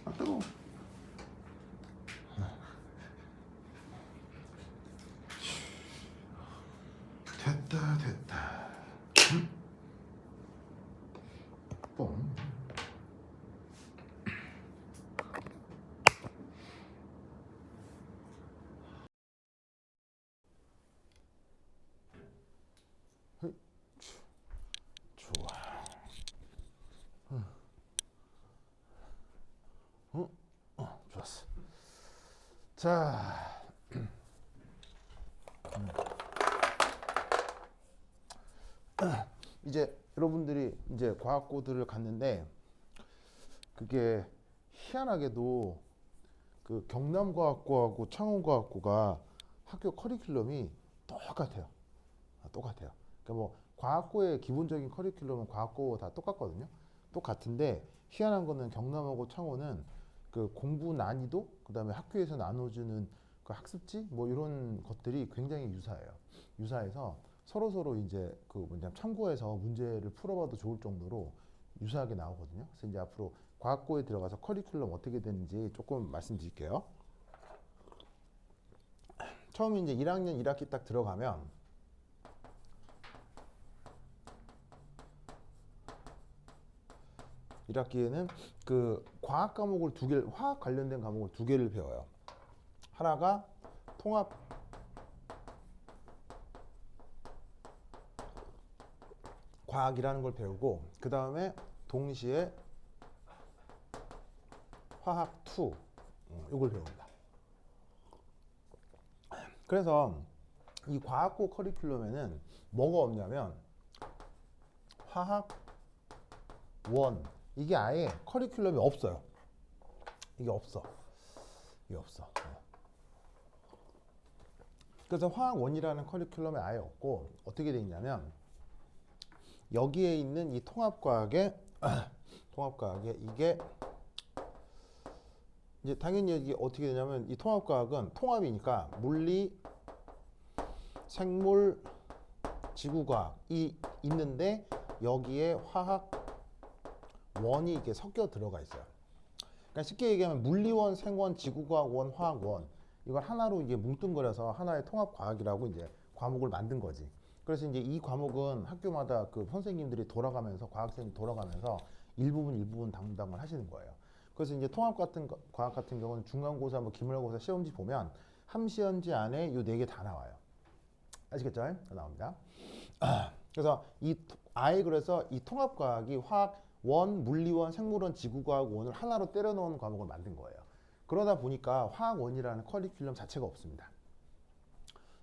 아 뜨거워. 됐다. 뻥. 좋아. 좋았어. 자, 이제 여러분들이 이제 과학고들을 갔는데 그게 희한하게도 그 경남과학고하고 창원과학고가 학교 커리큘럼이 똑같아요. 똑같아요. 그러니까 뭐 과학고의 기본적인 커리큘럼은 과학고 다 똑같거든요. 똑같은데 희한한 거는 경남하고 창원은 그 공부 난이도, 그다음에 학교에서 나눠주는 그 학습지 뭐 이런 것들이 굉장히 유사해요. 유사해서 서로 이제 그 뭐냐 참고해서 문제를 풀어봐도 좋을 정도로 유사하게 나오거든요. 그래서 이제 앞으로 과학고에 들어가서 커리큘럼 어떻게 되는지 조금 말씀드릴게요. 처음에 이제 1학년 1학기 딱 들어가면 1학기에는 그 과학 과목을 두 개를, 화학 관련된 과목을 두 개를 배워요. 하나가 통합 과학이라는 걸 배우고, 그 다음에 동시에 화학 2 이걸 배웁니다. 그래서 이 과학고 커리큘럼에는 뭐가 없냐면 화학 1 이게 아예 커리큘럼이 없어요. 이게 없어. 그래서 화학 1이라는 커리큘럼이 아예 없고 어떻게 돼 있냐면 여기에 있는 이 통합과학에 이게 이제 당연히 여기 어떻게 되냐면 이 통합과학은 통합이니까 물리, 생물, 지구과학이 있는데 여기에 화학 1이 이게 섞여 들어가 있어요. 그러니까 쉽게 얘기하면 물리원, 생원, 지구과학원, 화학원 이걸 하나로 이제 뭉뚱그려서 하나의 통합과학이라고 이제 과목을 만든 거지. 그래서 이제 이 과목은 학교마다 그 선생님들이 돌아가면서 과학생이 돌아가면서 일부분 담당을 하시는 거예요. 그래서 이제 통합 같은 과학 같은 경우는 중간고사, 뭐 기말고사 시험지 보면 함시험지 안에 이 네 개 다 나와요. 아시겠죠? 나옵니다. 그래서 그래서 이 통합과학이 화학 1, 물리원, 생물원, 지구과학 1을 하나로 때려 넣은 과목을 만든 거예요. 그러다 보니까 화학 1이라는 커리큘럼 자체가 없습니다.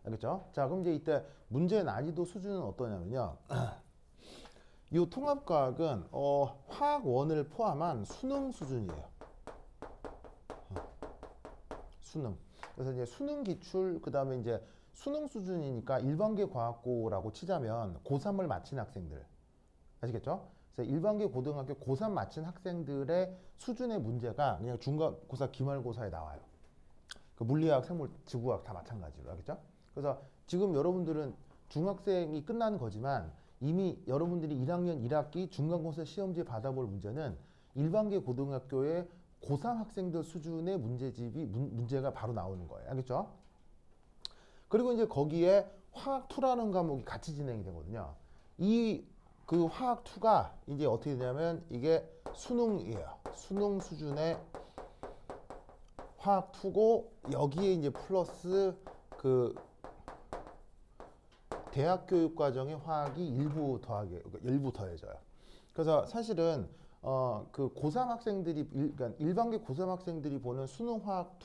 알겠죠? 자, 그럼 이제 이때 문제 난이도 수준은 어떠냐면요. 이 통합과학은 화학 1을 포함한 수능 수준이에요. 수능. 그래서 이제 수능 기출, 그 다음에 이제 수능 수준이니까 일반계 과학고라고 치자면 고3을 마친 학생들. 아시겠죠? 그래서 일반계 고등학교 고3 마친 학생들의 수준의 문제가 그냥 중간고사, 기말고사에 나와요. 그 물리학, 생물, 지구학 다 마찬가지로. 알겠죠? 그래서 지금 여러분들은 중학생이 끝난 거지만 이미 여러분들이 1학년 1학기 중간고사 시험지 받아볼 문제는 일반계 고등학교의 고3 학생들 수준의 문제가 바로 나오는 거예요. 알겠죠? 그리고 이제 거기에 화학 2라는 과목이 같이 진행이 되거든요. 그 화학 2가 이제 어떻게 되냐면 이게 수능이에요. 수능 수준의 화학 2고 여기에 이제 플러스 그 대학교육과정의 화학이 일부 더해져요. 그래서 사실은 그 고3 학생들이 그러니까 일반계 고3 학생들이 보는 수능 화학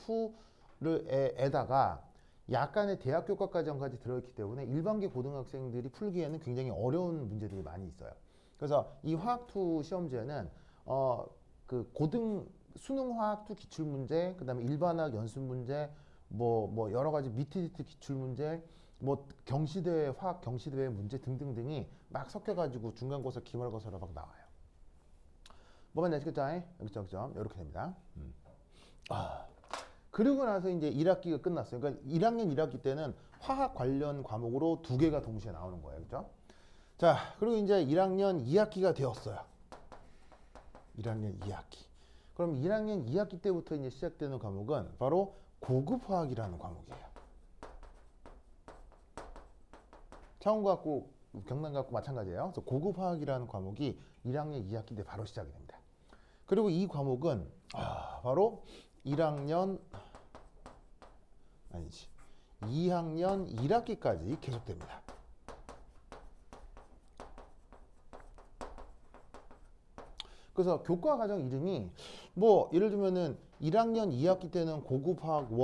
2에다가 약간의 대학교과과정까지 들어있기 때문에 일반계 고등학생들이 풀기에는 굉장히 어려운 문제들이 많이 있어요. 그래서 이 화학 2 시험지에는 그 수능 화학 2 기출 문제, 그다음에 일반학 연습 문제, 뭐 여러 가지 미트리트 기출 문제, 뭐 경시대회, 화학 경시대회 문제 등등등이 막 섞여가지고 중간고사, 기말고사로 막 나와요. 뭐만 아시겠죠? 그죠? 이렇게 됩니다. 그리고 나서 이제 1학기가 끝났어요. 그러니까 1학년 1학기 때는 화학 관련 과목으로 두 개가 동시에 나오는 거예요. 그죠? 자, 그리고 이제 1학년 2학기가 되었어요. 1학년 2학기. 그럼 1학년 2학기 때부터 이제 시작되는 과목은 바로 고급 화학이라는 과목이에요. 창원과학고, 경남과학고 마찬가지예요. 그래서 고급 화학이라는 과목이 1학년 2학기 때 바로 시작이 됩니다. 그리고 이 과목은 바로 2학년 1학기까지 계속됩니다. 그래서 교과 과정 이름이 뭐 예를 들면은 1학년 2학기 때는 고급화학 1,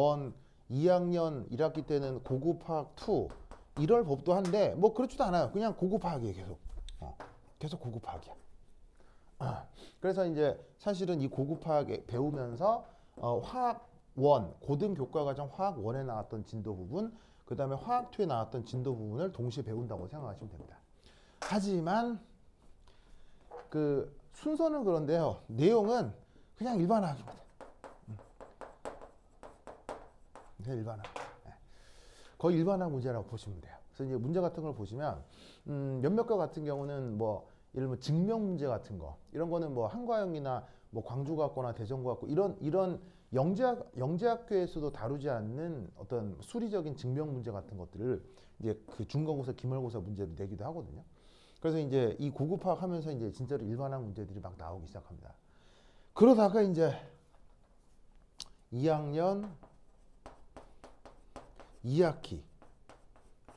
2학년 1학기 때는 고급화학 2 이럴 법도 한데 뭐 그렇지도 않아요. 그냥 고급화학이에요. 계속. 계속 고급화학이야. 그래서 이제 사실은 이 고급화학 배우면서 화학 1, 고등 교과 과정 화학 1에 나왔던 진도 부분, 그 다음에 화학 2에 나왔던 진도 부분을 동시에 배운다고 생각하시면 됩니다. 하지만 그 순서는 그런데요. 내용은 그냥 일반화학입니다. 그냥 일반화학. 거의 일반화학 문제라고 보시면 돼요. 그래서 이제 문제 같은 걸 보시면 몇몇 과 같은 경우는 뭐 예를 들면 증명 문제 같은 거 이런 거는 뭐 한과형이나 뭐 광주과학고나 대전과학고 이런 영재학교에서도 다루지 않는 어떤 수리적인 증명 문제 같은 것들을 이제 그 중간고사, 기말고사 문제로 내기도 하거든요. 그래서 이제 이 고급화학 하면서 이제 진짜로 일반학 문제들이 막 나오기 시작합니다. 그러다가 이제 2학년 2학기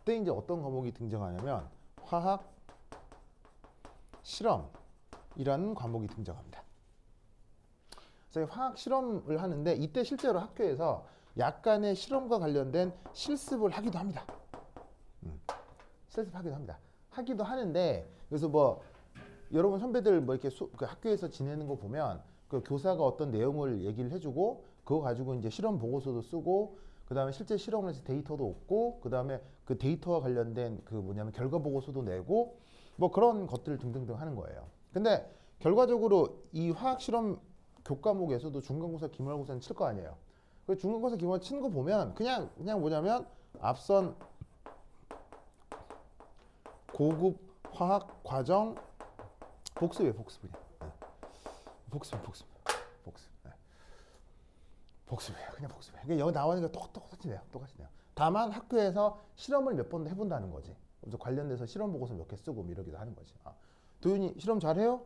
때 이제 어떤 과목이 등장하냐면 화학 실험이라는 과목이 등장합니다. 그래서 화학 실험을 하는데 이때 실제로 학교에서 약간의 실험과 관련된 실습을 하기도 합니다. 실습하기도 합니다. 하기도 하는데 그래서 뭐 여러분 선배들 뭐 이렇게 그 학교에서 지내는 거 보면 그 교사가 어떤 내용을 얘기를 해주고 그거 가지고 이제 실험 보고서도 쓰고 그 다음에 실제 실험을 해서 데이터도 얻고 그 다음에 그 데이터와 관련된 그 뭐냐면 결과 보고서도 내고 뭐 그런 것들 등등등 하는 거예요. 근데 결과적으로 이 화학 실험 교과목에서도 중간고사, 기말고사는 칠 거 아니에요. 그 중간고사, 기말고사 치는 거 보면 그냥 뭐냐면 앞선 고급 화학 과정 복습이에요. 복습 그냥. 복습이에요. 그냥 복습이에요. 그러니까 여기 나오는 게 똑같이네요. 다만 학교에서 실험을 몇 번 해본다는 거지. 그래서 관련돼서 실험 보고서 몇 개 쓰고 이러기도 하는 거지. 도윤이 실험 잘해요?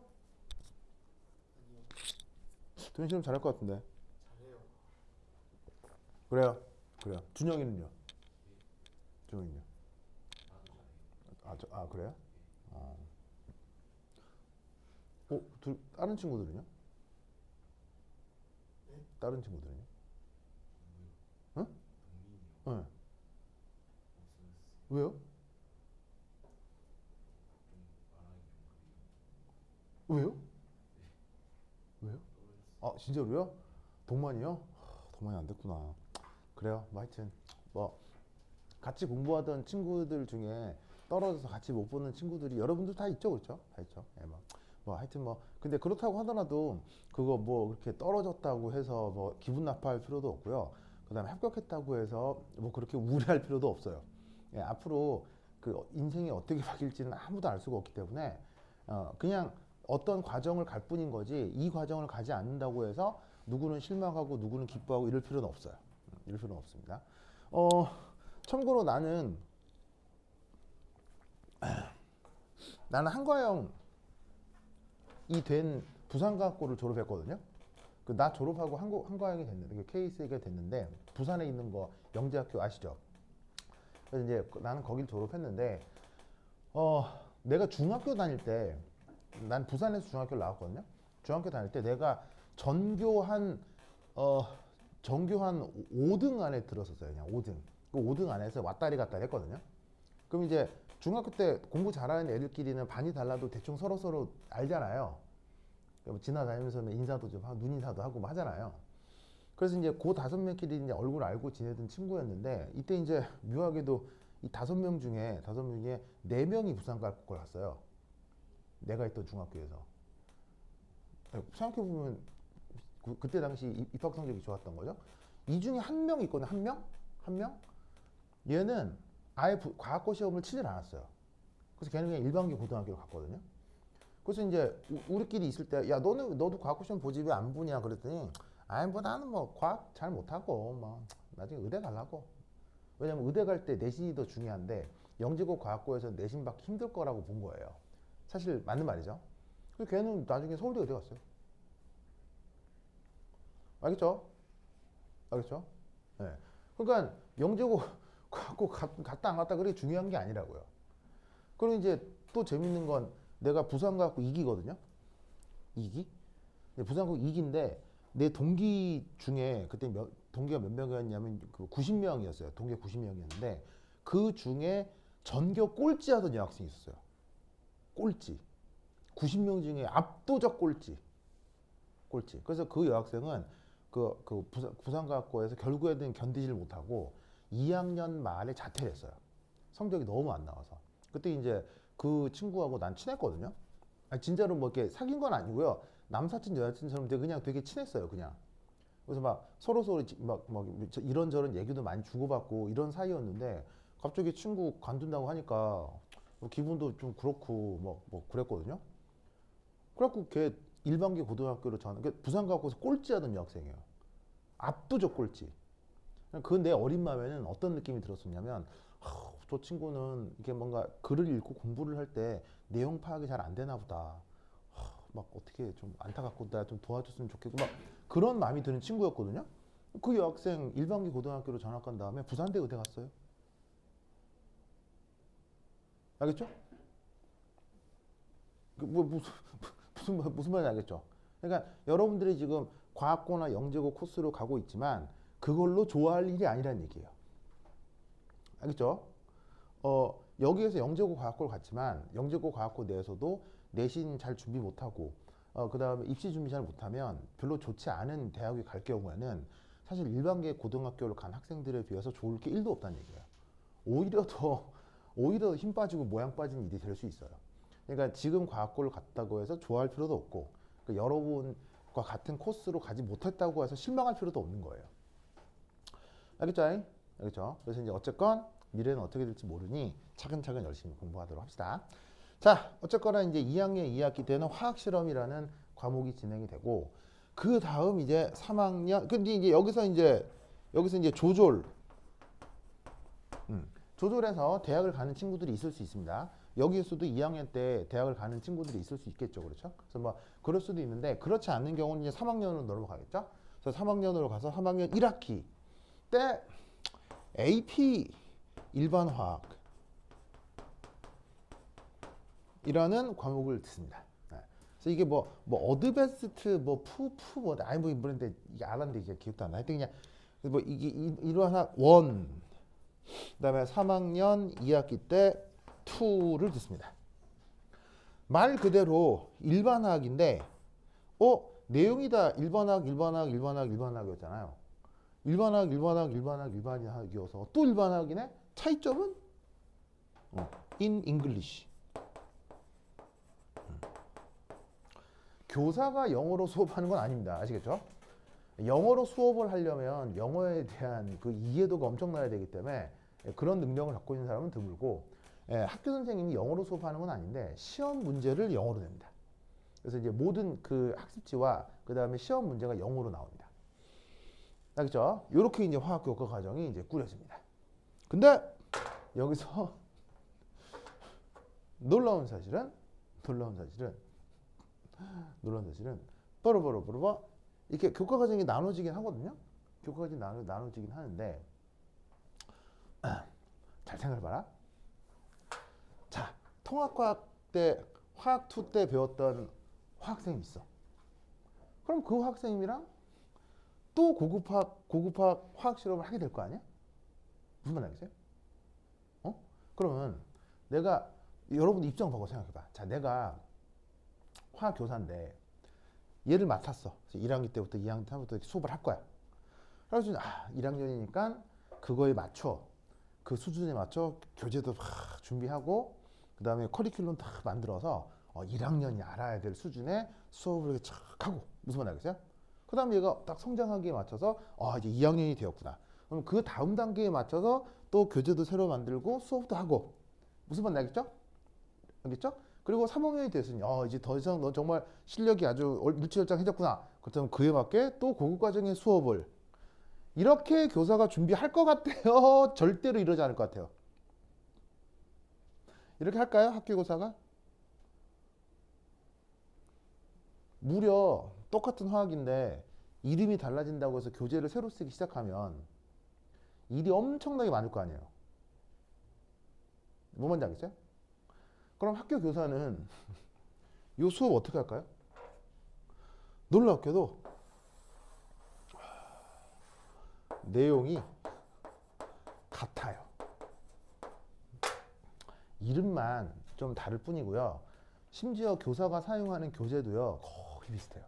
도윤이 실험 잘할 것 같은데. 잘해요. 그래요. 준영이는요? 그래요? 다른 친구들은요? 다른 친구들은요? 응? 네. 왜요? 왜요? 진짜로요? 동만이요? 동만이 안 됐구나. 그래요. 뭐 하여튼 뭐 같이 공부하던 친구들 중에 떨어져서 같이 못 보는 친구들이 여러분들 다 있죠, 그렇죠? 다 있죠. 예, 뭐 하여튼 뭐 근데 그렇다고 하더라도 그거 뭐 그렇게 떨어졌다고 해서 뭐 기분 나빠할 필요도 없고요. 그다음에 합격했다고 해서 뭐 그렇게 우울해할 필요도 없어요. 예, 앞으로 그 인생이 어떻게 바뀔지는 아무도 알 수가 없기 때문에 그냥 어떤 과정을 갈 뿐인 거지 이 과정을 가지 않는다고 해서 누구는 실망하고 누구는 기뻐하고 이럴 필요는 없어요. 이럴 필요는 없습니다. 참고로 나는 한과형이 된 부산과학고를 졸업했거든요. 나 졸업하고 한과형이 됐는데 케이스가 됐는데 부산에 있는 거 영재학교 아시죠? 그래서 이제 나는 거길 졸업했는데 내가 중학교 다닐 때 난 부산에서 중학교를 나왔거든요. 중학교 다닐 때 내가 전교 한 5등 안에 들었었어요. 그냥 5등. 그 5등 안에서 왔다리 갔다리 했거든요. 그럼 이제 중학교 때 공부 잘하는 애들끼리는 반이 달라도 대충 서로 알잖아요. 지나다니면서 인사도 좀 하고 눈인사도 하고 뭐 하잖아요. 그래서 이제 그 5명끼리 이제 얼굴 알고 지내던 친구였는데 이때 이제 묘하게도 이 5명 중에 4명이 부산과학고를 갔어요. 내가 있던 중학교에서. 생각해보면 그때 당시 입학 성적이 좋았던 거죠. 이 중에 한 명 있거든. 한 명? 얘는 아예 과학고 시험을 치질 않았어요. 그래서 걔는 그냥 일반계 고등학교를 갔거든요. 그래서 이제 우리끼리 있을 때, 야, 너도 과학 시험 보지 왜 안 보냐 그랬더니, 아니 뭐 나는 뭐 과학 잘 못하고 뭐 나중에 의대 가려고. 왜냐면 의대 갈 때 내신이 더 중요한데 영재고 과학고에서 내신 받기 힘들 거라고 본 거예요. 사실 맞는 말이죠. 그래서 걔는 나중에 서울대 의대 갔어요. 알겠죠? 알겠죠? 네. 그러니까 영재고 과학고 갔다 안 갔다 그게 중요한 게 아니라고요. 그리고 이제 또 재밌는 건 내가 부산과학고 2기거든요. 2기? 부산과학고 2기인데 내 동기 중에 그때 동기가 몇 명이었냐면 그 90명이었어요. 동기 90명이었는데 그 중에 전교 꼴찌 하던 여학생이 있었어요. 꼴찌. 90명 중에 압도적 꼴찌. 꼴찌. 그래서 그 여학생은 부산과학고에서 결국에는 견디질 못하고 2학년 말에 자퇴를 했어요. 성적이 너무 안 나와서. 그때 이제 그 친구하고 난 친했거든요. 아니, 진짜로 뭐 이렇게 사귄 건 아니고요. 남사친 여자친처럼 그냥 되게 친했어요. 그냥. 그래서 막 서로 막 이런저런 얘기도 많이 주고받고 이런 사이였는데 갑자기 친구 관둔다고 하니까 뭐 기분도 좀 그렇고 뭐 그랬거든요. 그래갖고 걔 일반계 고등학교로 부산과학고에서 꼴찌하던 여학생이에요. 압도적 꼴찌. 그 내 어린 마음에는 어떤 느낌이 들었었냐면 저 친구는 이게 뭔가 글을 읽고 공부를 할 때 내용 파악이 잘 안 되나 보다. 막 어떻게 좀 안타깝고 나 좀 도와줬으면 좋겠고 막 그런 마음이 드는 친구였거든요. 그 여학생 일반계 고등학교로 전학 간 다음에 부산대 의대 갔어요. 알겠죠? 뭐 무슨 말인지 알겠죠? 그러니까 여러분들이 지금 과학고나 영재고 코스로 가고 있지만 그걸로 좋아할 일이 아니라는 얘기예요. 알겠죠? 여기에서 영재고 과학고를 갔지만 영재고 과학고 내에서도 내신 잘 준비 못하고 그 다음에 입시 준비 잘 못하면 별로 좋지 않은 대학에 갈 경우에는 사실 일반계 고등학교를 간 학생들에 비해서 좋을 게 1도 없다는 얘기예요. 오히려 더 힘 빠지고 모양 빠진 일이 될 수 있어요. 그러니까 지금 과학고를 갔다고 해서 좋아할 필요도 없고 그러니까 여러분과 같은 코스로 가지 못했다고 해서 실망할 필요도 없는 거예요. 알겠죠? 알겠죠? 그래서 이제 어쨌건 미래는 어떻게 될지 모르니 차근차근 열심히 공부하도록 합시다. 자, 어쨌거나 이제 2학년 2학기 때는 화학실험이라는 과목이 진행이 되고 그 다음 이제 3학년 근데 이제 여기서 이제 조졸 조졸해서 대학을 가는 친구들이 있을 수 있습니다. 여기에서도 2학년 때 대학을 가는 친구들이 있을 수 있겠죠. 그렇죠? 그래서 뭐 그럴 수도 있는데 그렇지 않는 경우는 이제 3학년으로 넘어가겠죠. 그래서 3학년으로 가서 3학년 1학기 때 AP 일반화학 이라는 과목을 듣습니다. 그래서 이게 뭐 어드밴스트 아니 뭐 뭐인데 이게 알았는데 이게 기억도 안 나. 하여튼 그냥 뭐 이게 일반화학 1 그다음에 3학년 2학기 때 2를 듣습니다. 말 그대로 일반화학인데 내용이 다 일반화학이었잖아요. 일반화학이어서 또 일반화학이네. 차이점은 in English. 교사가 영어로 수업하는 건 아닙니다. 아시겠죠? 영어로 수업을 하려면 영어에 대한 그 이해도가 엄청나야 되기 때문에 그런 능력을 갖고 있는 사람은 드물고 학교 선생님이 영어로 수업하는 건 아닌데 시험 문제를 영어로 냅니다. 그래서 이제 모든 그 학습지와 그 다음에 시험 문제가 영어로 나옵니다. 알겠죠? 이렇게 이제 화학 교과 과정이 이제 꾸려집니다. 근데 여기서 놀라운 사실은 뽀로뽀로뽀로뽀 이렇게 교과 과정이 나눠지긴 하거든요. 교과 과정이 나눠지긴 하는데 잘 생각해봐라. 자, 통합과학 때 화학 2 때 배웠던 화학생이 있어. 그럼 그 학생님이랑 또 고급학 화학 실험을 하게 될 거 아니야? 무슨 말 알겠어요? 그러면 내가 여러분 입장 보고 생각해봐. 자, 내가 화학 교사인데 얘를 맡았어. 1학기 때부터 2학기 때부터 수업을 할 거야. 그래서 1학년이니까 그거에 맞춰 그 수준에 맞춰 교재도 준비하고 그 다음에 커리큘럼 다 만들어서 1학년이 알아야 될 수준의 수업을 착 하고 무슨 말 알겠어요? 그 다음에 얘가 딱 성장하기에 맞춰서 이제 2학년이 되었구나. 그럼 그 다음 단계에 맞춰서 또 교재도 새로 만들고 수업도 하고 무슨 말 알겠죠? 알겠죠? 그리고 3학년이 됐으니 이제 더 이상 너 정말 실력이 아주 일취월장해졌구나. 그렇다면 그에 맞게 또 고급 과정의 수업을 이렇게 교사가 준비할 것 같아요? 절대로 이러지 않을 것 같아요. 이렇게 할까요? 학교 교사가? 무려 똑같은 화학인데 이름이 달라진다고 해서 교재를 새로 쓰기 시작하면 일이 엄청나게 많을 거 아니에요. 뭐 뭔지 알겠어요? 그럼 학교 교사는 이 수업 어떻게 할까요? 놀랍게도 내용이 같아요. 이름만 좀 다를 뿐이고요. 심지어 교사가 사용하는 교재도요. 거의 비슷해요.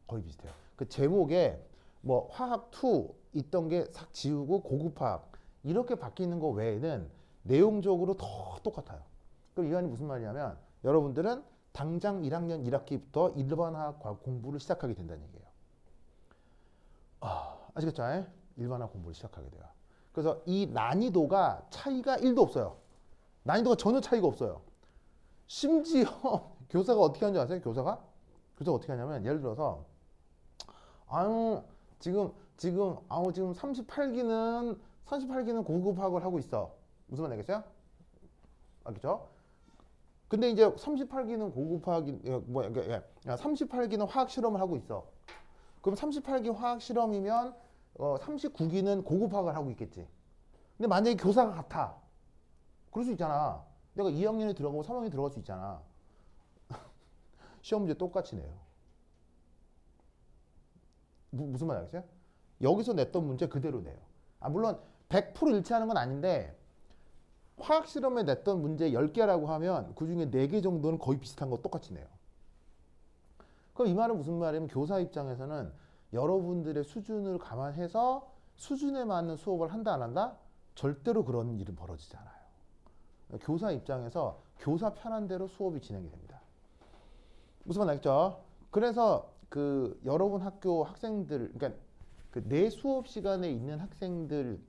거의 비슷해요. 그 제목에 뭐 화학 2 있던 게 싹 지우고 고급화학 이렇게 바뀌는 거 외에는 내용적으로 더 똑같아요. 그럼 이 말이 무슨 말이냐면 여러분들은 당장 1학년 1학기부터 일반 화학 공부를 시작하게 된다는 얘기예요. 아시겠죠? 일반 화학 공부를 시작하게 돼요. 그래서 이 난이도가 차이가 1도 없어요. 난이도가 전혀 차이가 없어요. 심지어 교사가 어떻게 하는지 아세요? 교사가 어떻게 하냐면 예를 들어서 지금 38기는 고급화학을 하고 있어. 무슨 말 알겠어요? 알겠죠? 근데 이제 38기는 고급화학이 38기는 화학 실험을 하고 있어. 그럼 38기 화학 실험이면 39기는 고급화학을 하고 있겠지. 근데 만약에 교사가 같아. 그럴 수 있잖아. 내가 2학년에 들어가고 3학년에 들어갈 수 있잖아. 시험 문제 똑같이 내요. 무슨 말 알겠어요? 여기서 냈던 문제 그대로 내요. 물론 100% 일치하는 건 아닌데 화학 실험에 냈던 문제 10개라고 하면 그중에 4개 정도는 거의 비슷한 거 똑같이 내요. 그럼 이 말은 무슨 말이냐면 교사 입장에서는 여러분들의 수준을 감안해서 수준에 맞는 수업을 한다 안 한다? 절대로 그런 일은 벌어지지 않아요. 교사 입장에서 교사 편한 대로 수업이 진행이 됩니다. 무슨 말 알겠죠? 그래서 그 여러분 학교 학생들, 그러니까 그 내 수업 시간에 있는 학생들에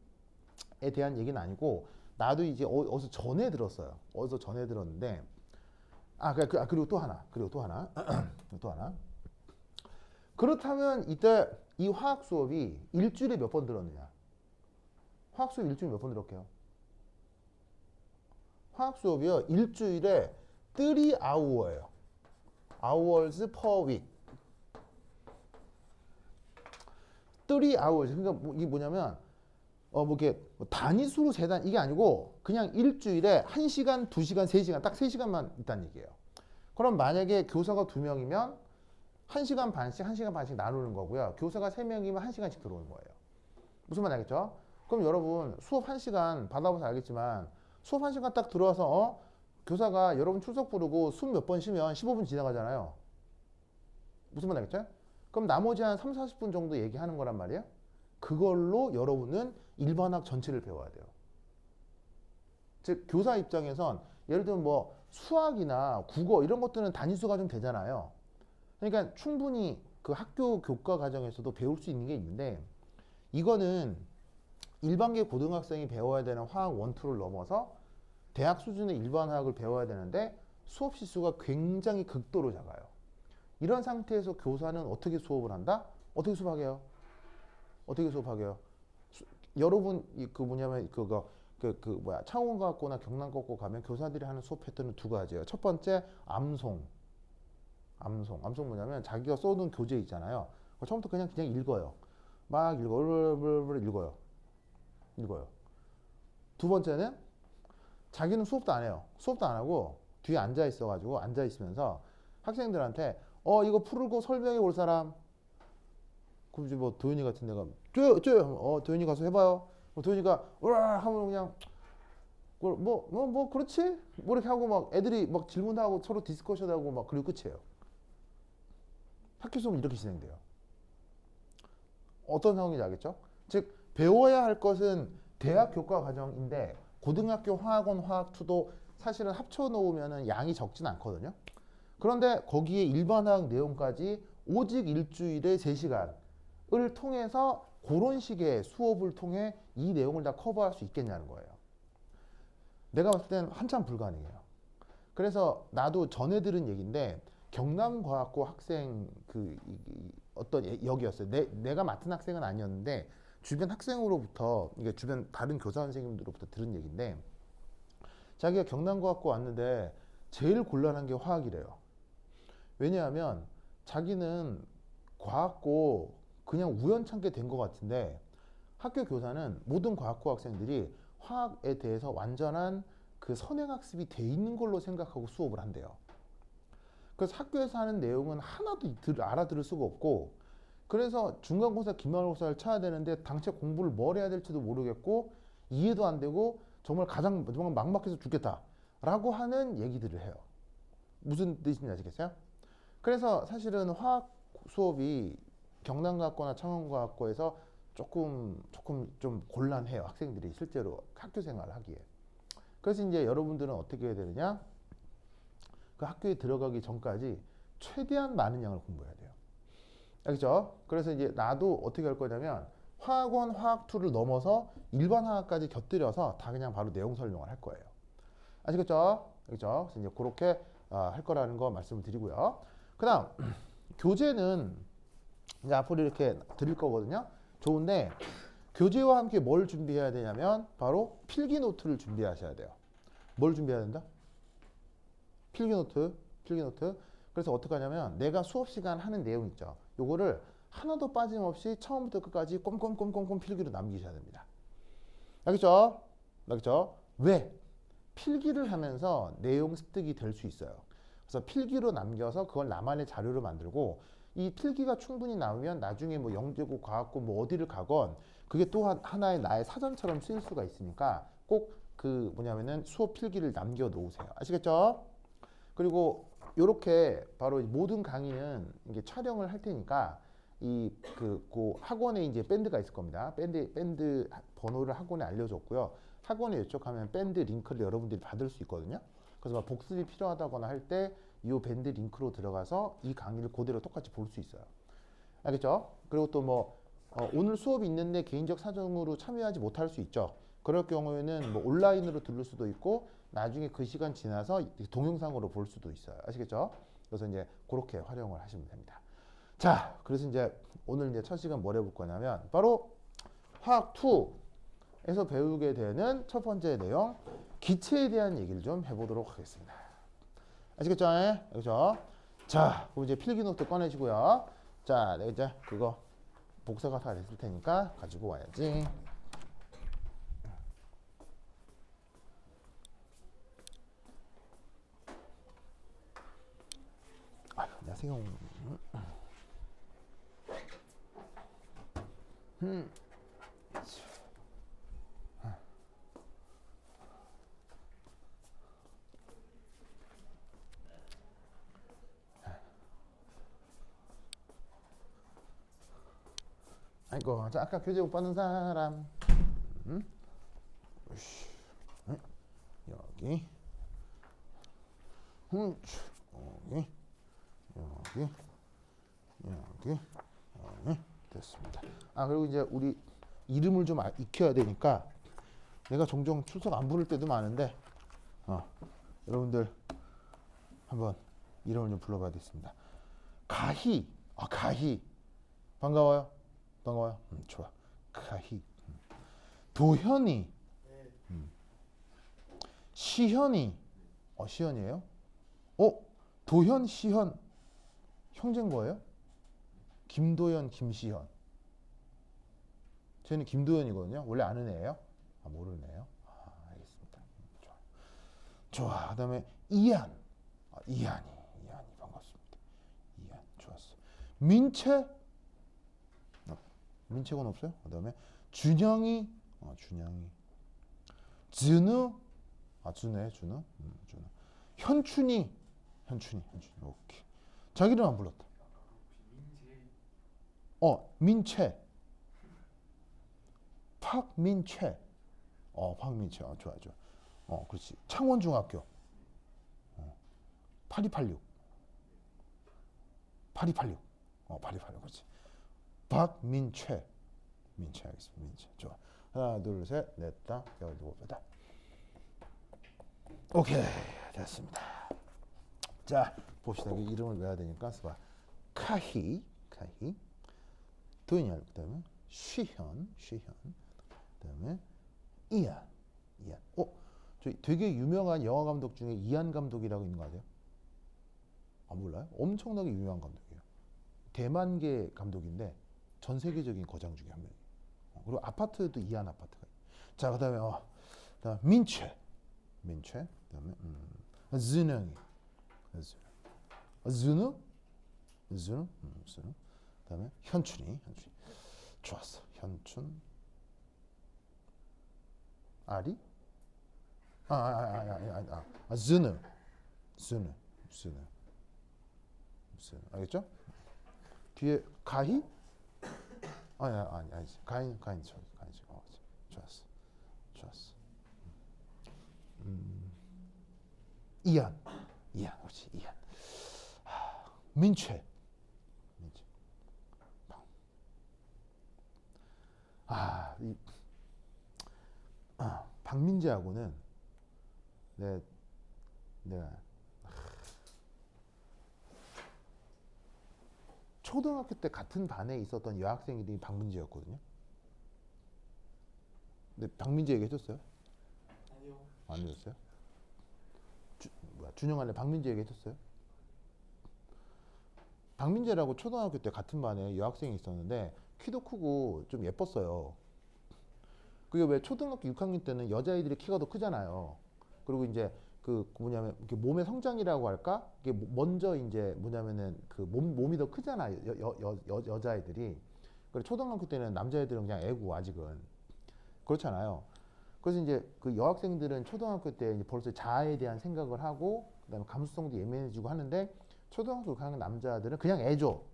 대한 얘기는 아니고 나도 이제 어디서 전해 들었어요. 어디서 전해 들었는데 그리고 또 하나 또 하나 그렇다면 이때 이 화학 수업이 일주일에 몇 번 들었느냐? 화학 수업 일주일에 몇 번 들었게요? 화학 수업이요 일주일에 3hour예요. hours per week. 3hours. 그러니까 이게 뭐냐면 이게 단위수로 재단 이게 아니고 그냥 일주일에 1시간, 2시간, 3시간 딱 3시간만 있다는 얘기예요. 그럼 만약에 교사가 2명이면 1시간 반씩 나누는 거고요. 교사가 3명이면 1시간씩 들어오는 거예요. 무슨 말 알겠죠? 그럼 여러분 수업 1시간 받아봐서 알겠지만 수업 1시간 딱 들어와서 교사가 여러분 출석 부르고 숨 몇 번 쉬면 15분 지나가잖아요. 무슨 말 알겠죠? 그럼 나머지 한 3, 40분 정도 얘기하는 거란 말이에요. 그걸로 여러분은 일반학 전체를 배워야 돼요. 즉 교사 입장에선 예를 들면 뭐 수학이나 국어 이런 것들은 단위수가 좀 되잖아요. 그러니까 충분히 그 학교 교과 과정에서도 배울 수 있는 게 있는데 이거는 일반계 고등학생이 배워야 되는 화학 1, 2를 넘어서 대학 수준의 일반화학을 배워야 되는데 수업 시수가 굉장히 극도로 작아요. 이런 상태에서 교사는 어떻게 수업을 한다? 어떻게 수업하게요? 여러분 창원과학고나 경남과학고 가면 교사들이 하는 수업 패턴은 두 가지예요. 첫 번째 암송 뭐냐면 자기가 써둔 교재 있잖아요. 처음부터 그냥 읽어요. 막 읽어요. 두 번째는 자기는 수업도 안 해요. 수업도 안 하고 뒤에 앉아 있으면서 학생들한테 이거 풀고 설명해 볼 사람. 그럼 이제 뭐 도현이 같은 데가 쪼요. 도현이 가서 해봐요. 도현이가 으아 하면 그냥 그렇지? 뭐 이렇게 하고 막 애들이 막 질문하고 서로 디스커션하고 막 그리고 끝이에요. 학교 수업은 이렇게 진행돼요. 어떤 상황인지 알겠죠? 즉 배워야 할 것은 대학 교과 과정인데 고등학교 화학원 화학2도 사실은 합쳐 놓으면 양이 적진 않거든요. 그런데 거기에 일반화학 내용까지 오직 일주일에 3시간을 통해서 그런 식의 수업을 통해 이 내용을 다 커버할 수 있겠냐는 거예요. 내가 봤을 때는 한참 불가능해요. 그래서 나도 전에 들은 얘기인데 경남과학고 학생 어떤 역이었어요. 내가 맡은 학생은 아니었는데 주변 학생으로부터 이게 주변 다른 교사 선생님들로부터 들은 얘기인데 자기가 경남과학고 왔는데 제일 곤란한 게 화학이래요. 왜냐하면 자기는 과학고 그냥 우연찮게 된 것 같은데 학교 교사는 모든 과학고 학생들이 화학에 대해서 완전한 그 선행학습이 돼 있는 걸로 생각하고 수업을 한대요. 그래서 학교에서 하는 내용은 하나도 알아들을 수가 없고 그래서 중간고사, 기말고사를 쳐야 되는데 당최 공부를 뭘 해야 될지도 모르겠고 이해도 안 되고 정말 막막해서 죽겠다라고 하는 얘기들을 해요. 무슨 뜻인지 아시겠어요? 그래서 사실은 화학 수업이 경남과학고나 창원과학고에서 조금 좀 곤란해요. 학생들이 실제로 학교 생활을 하기에. 그래서 이제 여러분들은 어떻게 해야 되느냐? 그 학교에 들어가기 전까지 최대한 많은 양을 공부해야 돼요. 알겠죠? 그래서 이제 나도 어떻게 할 거냐면 화학원, 화학2를 넘어서 일반 화학까지 곁들여서 다 그냥 바로 내용 설명을 할 거예요. 아시겠죠? 알겠죠? 그래서 이제 그렇게 할 거라는 거 말씀을 드리고요. 그 다음 교재는 이제 앞으로 이렇게 드릴 거거든요. 좋은데 교재와 함께 뭘 준비해야 되냐면 바로 필기 노트를 준비하셔야 돼요. 뭘 준비해야 된다? 필기 노트. 그래서 어떻게 하냐면 내가 수업 시간 하는 내용 있죠. 요거를 하나도 빠짐없이 처음부터 끝까지 꼼꼼 필기로 남기셔야 됩니다. 알겠죠? 왜? 필기를 하면서 내용 습득이 될 수 있어요. 그래서 필기로 남겨서 그걸 나만의 자료로 만들고 이 필기가 충분히 나오면 나중에 뭐 영재고 과학고 뭐 어디를 가건 그게 또 하나의 나의 사전처럼 쓰일 수가 있으니까 꼭 그 뭐냐면은 수업 필기를 남겨 놓으세요. 아시겠죠? 그리고 이렇게 바로 모든 강의는 이게 촬영을 할 테니까 그 학원에 이제 밴드가 있을 겁니다. 밴드 번호를 학원에 알려줬고요. 학원에 요청하면 밴드 링크를 여러분들이 받을 수 있거든요. 그래서 복습이 필요하다거나 할 때 이 밴드 링크로 들어가서 이 강의를 그대로 똑같이 볼 수 있어요. 알겠죠? 그리고 또 뭐 오늘 수업이 있는데 개인적 사정으로 참여하지 못할 수 있죠. 그럴 경우에는 뭐 온라인으로 들을 수도 있고 나중에 그 시간 지나서 동영상으로 볼 수도 있어요. 아시겠죠? 그래서 이제 그렇게 활용을 하시면 됩니다. 자, 그래서 이제 오늘 이제 첫 시간 뭘 해볼 거냐면 바로 화학 2에서 배우게 되는 첫 번째 내용 기체에 대한 얘기를 좀 해보도록 하겠습니다. 아시겠죠? 그렇죠? 자, 그럼 이제 필기 노트 꺼내시고요. 자, 내가 이제 그거 복사가 다 됐을 테니까 가지고 와야지. 안녕하세요. 아이고, 자, 아까 교재 못 받는 사람. 여기. 여기. 됐습니다. 그리고 이제 우리 이름을 좀 익혀야 되니까 내가 종종 출석 안 부를 때도 많은데 여러분들 한번 이름을 좀 불러봐야 되겠습니다. 가희. 가희. 반가워요. 좋아. 가희. 도현이. 시현이. 시현이에요? 도현, 시현 형제인 거예요? 김도현, 김시현. 저희는 김도현이거든요. 원래 아는 애예요? 모르는 애예요? 알겠습니다. 좋아. 그다음에 이한. 이한이 반갑습니다. 이한 좋았어. 민채. 민채곤 없어요? 그다음에 준영이. 준영이. 준우. 준우네. 준우. 현춘이. 오케이. 자기 이름 안 불렀다. 민채. 박민채. 박민채. 좋아. 그렇지. 창원중학교. 8286. 8286. 그렇지. 박민채. 민채 하겠습니다. 민채. 좋아. 하나, 둘, 셋, 넷, 다, 여덟, 일곱, 여덟. 오케이. 됐습니다. 자, 봅시다. 이름을 외워야 되니까 써봐. 카희, 도인열, 그다음에 쉬현, 그다음에 이안. 저 되게 유명한 영화 감독 중에 이안 감독이라고 있는 거 아세요? 안 몰라요? 엄청나게 유명한 감독이에요. 대만계 감독인데 전 세계적인 거장 중에 한 명이에요. 그리고 아파트도 이안 아파트가. 자, 그다음에 그다음 민채, 그다음에 즈능이, 즈능, 그다음에 현춘이. 좋았어. 현춘, 아리, 즈능, 알겠죠? 뒤에 가희? 아니지. 가인 저기. 좋았어. 이안, 그렇지. 이안. 민채. 박민재하고는 내가 초등학교 때 같은 반에 있었던 여학생 이름이 박민재였거든요. 근데 박민재 얘기해줬어요? 아니요. 안 해줬어요? 준영한테 박민재 얘기해줬어요? 박민재라고 초등학교 때 같은 반에 여학생이 있었는데 키도 크고 좀 예뻤어요. 그게 왜 초등학교 6학년 때는 여자애들이 키가 더 크잖아요. 그리고 이제 그 뭐냐면 몸의 성장이라고 할까? 이게 먼저 이제 뭐냐면은 그 몸이 더 크잖아요. 여자애들이. 그리고 초등학교 때는 남자애들은 그냥 애고 아직은 그렇잖아요. 그래서 이제 그 여학생들은 초등학교 때 이제 벌써 자아에 대한 생각을 하고 그다음에 감수성도 예민해지고 하는데 초등학교 6학년 남자들은 그냥 애죠.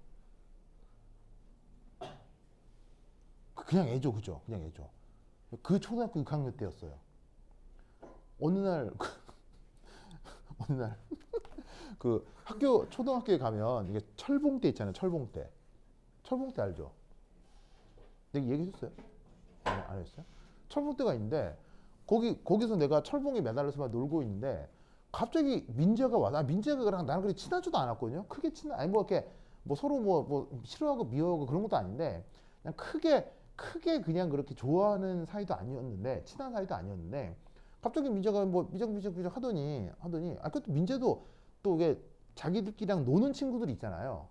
그냥 애죠, 그죠? 그냥 애죠. 그 초등학교 6학년 때였어요. 어느 날 그 초등학교에 가면 이게 철봉대 있잖아요. 철봉대 알죠? 내가 얘기해줬어요? 안 했어요? 철봉대가 있는데 거기서 내가 철봉에 매달려서 막 놀고 있는데 갑자기 민재가 와. 민재가 나랑 그렇게 친하지도 않았거든요. 크게 아니 뭐 이렇게 뭐 서로 뭐 싫어하고 미워하고 그런 것도 아닌데 그냥 크게 그냥 그렇게 좋아하는 사이도 아니었는데 친한 사이도 아니었는데 갑자기 민재가 뭐 미적미적 하더니 그것도 민재도 또 이게 자기들끼리랑 노는 친구들이 있잖아요.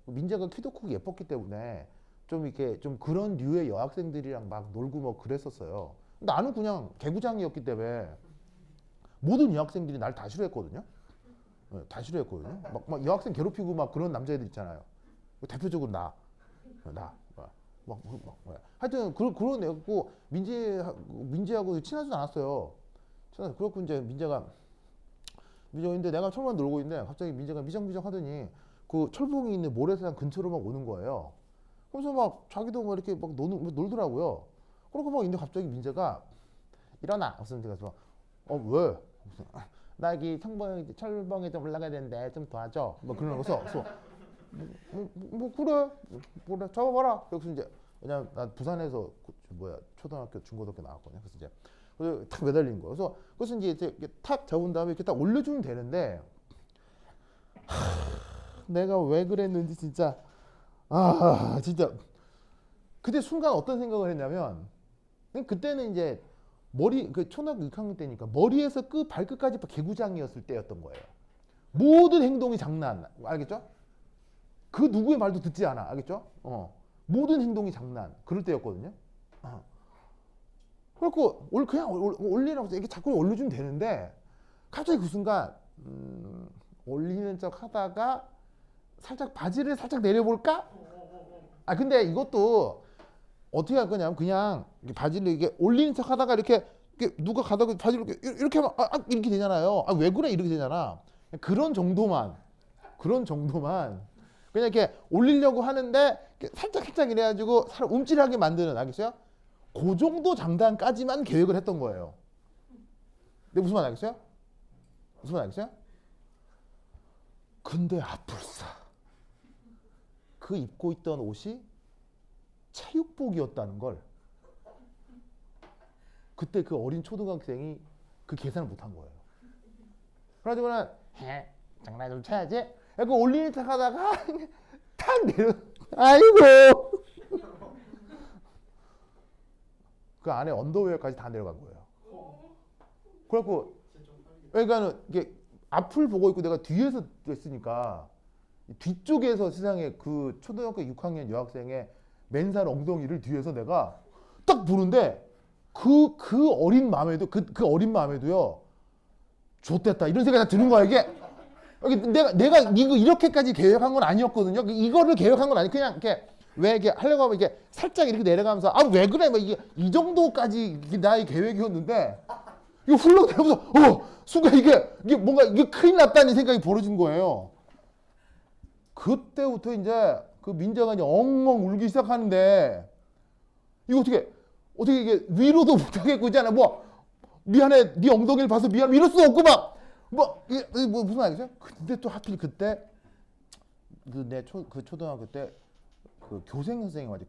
민재가 키도 크고 예뻤기 때문에 좀 이렇게 좀 그런 류의 여학생들이랑 막 놀고 뭐 그랬었어요. 나는 그냥 개구장이었기 때문에 모든 여학생들이 날 다 싫어했거든요. 네, 다 싫어했거든요. 막 여학생 괴롭히고 막 그런 남자애들 있잖아요. 대표적으로 하여튼 그런 애고 민재하고 친하지도 않았어요. 그렇고 이제 민재가 근데 내가 철만 놀고 있는데 갑자기 민재가 미적미적 하더니 그 철봉이 있는 모래사장 근처로 막 오는 거예요. 그래서 막 자기도 막 이렇게 막 놀더라고요. 그러고 막 있는데 갑자기 민재가 일어나. 무슨 제가 왜? 나 여기 철봉에 좀 올라가야 되는데 좀 도와줘. 뭐 그러는 거서 뭐 그래 잡아봐라. 그래서 이제 왜냐면 나 부산에서 초등학교 중고등학교 나왔거든요. 그래서 탁 매달린 거예요. 그래서 이제 이렇게 탁 잡은 다음에 이렇게 딱 올려주면 되는데 내가 왜 그랬는지 진짜 진짜 그때 순간 어떤 생각을 했냐면 그때는 이제 초등학교 6학년 때니까 머리에서 발끝까지 개구장이었을 때였던 거예요. 모든 행동이 장난, 알겠죠? 그 누구의 말도 듣지 않아, 알겠죠? 모든 행동이 장난, 그럴 때였거든요. 그래갖고 그냥 올리라고 이렇게 자꾸 올려주면 되는데 갑자기 그 순간 올리는 척 하다가 살짝 바지를 살짝 내려볼까? 근데 이것도 어떻게 할 거냐면 그냥 바지를 이렇게 올리는 척 하다가 이렇게 누가 가다가 바지를 이렇게 하면 이렇게 되잖아요. 왜 그래? 이렇게 되잖아. 그런 정도만 그냥 이렇게 올리려고 하는데 살짝 이래가지고 사람 움찔하게 만드는, 알겠어요? 그 정도 장단까지만 계획을 했던 거예요. 근데 무슨 말 알겠어요? 근데 아뿔싸 그 입고 있던 옷이 체육복이었다는 걸 그때 그 어린 초등학생이 그 계산을 못한 거예요. 그래가지고는 장난 좀 쳐야지. 약간 올리는 척하다가 탁 내려. 아이고. 그 안에 언더웨어까지 다 내려간 거예요. 그래갖고 그러니까는 이게 앞을 보고 있고 내가 뒤에서 있으니까 뒤쪽에서 세상에 그 초등학교 6학년 여학생의 맨살 엉덩이를 뒤에서 내가 딱 보는데 그 어린 마음에도 그 어린 마음에도요. 좋댔다 이런 생각이 드는 거야 이게. 내가 이거 이렇게까지 계획한 건 아니었거든요. 이거를 계획한 건 아니 그냥 이렇게 왜 이게 하려고 하면 이게 살짝 이렇게 내려가면서 아 왜 그래 뭐 이게 이 정도까지 나의 계획이었는데 이거 훌렁 내려면서 순간 이게 뭔가 이게 큰일 났다는 생각이 벌어진 거예요. 그때부터 이제 그 민재가 이제 엉엉 울기 시작하는데 이거 어떻게 이게 위로도 못하겠고 있잖아. 뭐 미안해 네 엉덩이를 봐서 미안 이럴 수 없고 막 뭐 무슨 말이죠? 근데 또 하필 그때 그 초등학교 때 그 교생 선생님 맞지?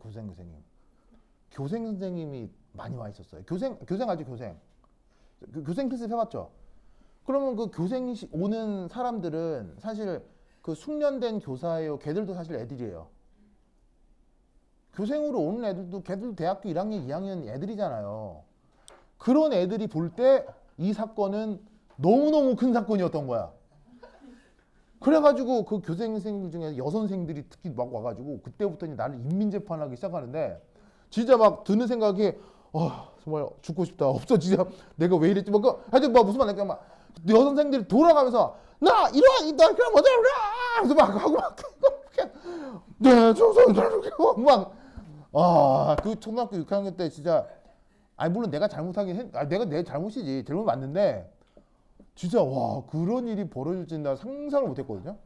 교생 선생님이 많이 와 있었어요. 교생 아직 교생 필습 해봤죠? 그러면 그 교생 오는 사람들은 사실 그 숙련된 교사예요. 걔들도 사실 애들이에요. 교생으로 오는 애들도 걔들도 대학교 1학년, 2학년 애들이잖아요. 그런 애들이 볼 때 이 사건은 너무너무 큰 사건이었던 거야. 그래가지고 그 교생 선생님들 중에 여선생들이 특히 막 와가지고 그때부터 나를 인민재판하기 시작하는데 진짜 막 드는 생각이 정말 죽고 싶다. 없어 진짜 내가 왜 이랬지? 하여튼 무슨 말이야? 막 여선생들이 돌아가면서 나 이런 너 그럼 어쩌라 그래서 막 하고 네 조선들 막그 초등학교 6학년 때 진짜 아니 물론 내가 잘못하긴 내가 내 잘못이지 잘못 맞는데 진짜 와 그런 일이 벌어질 줄 나 상상을 못했거든요.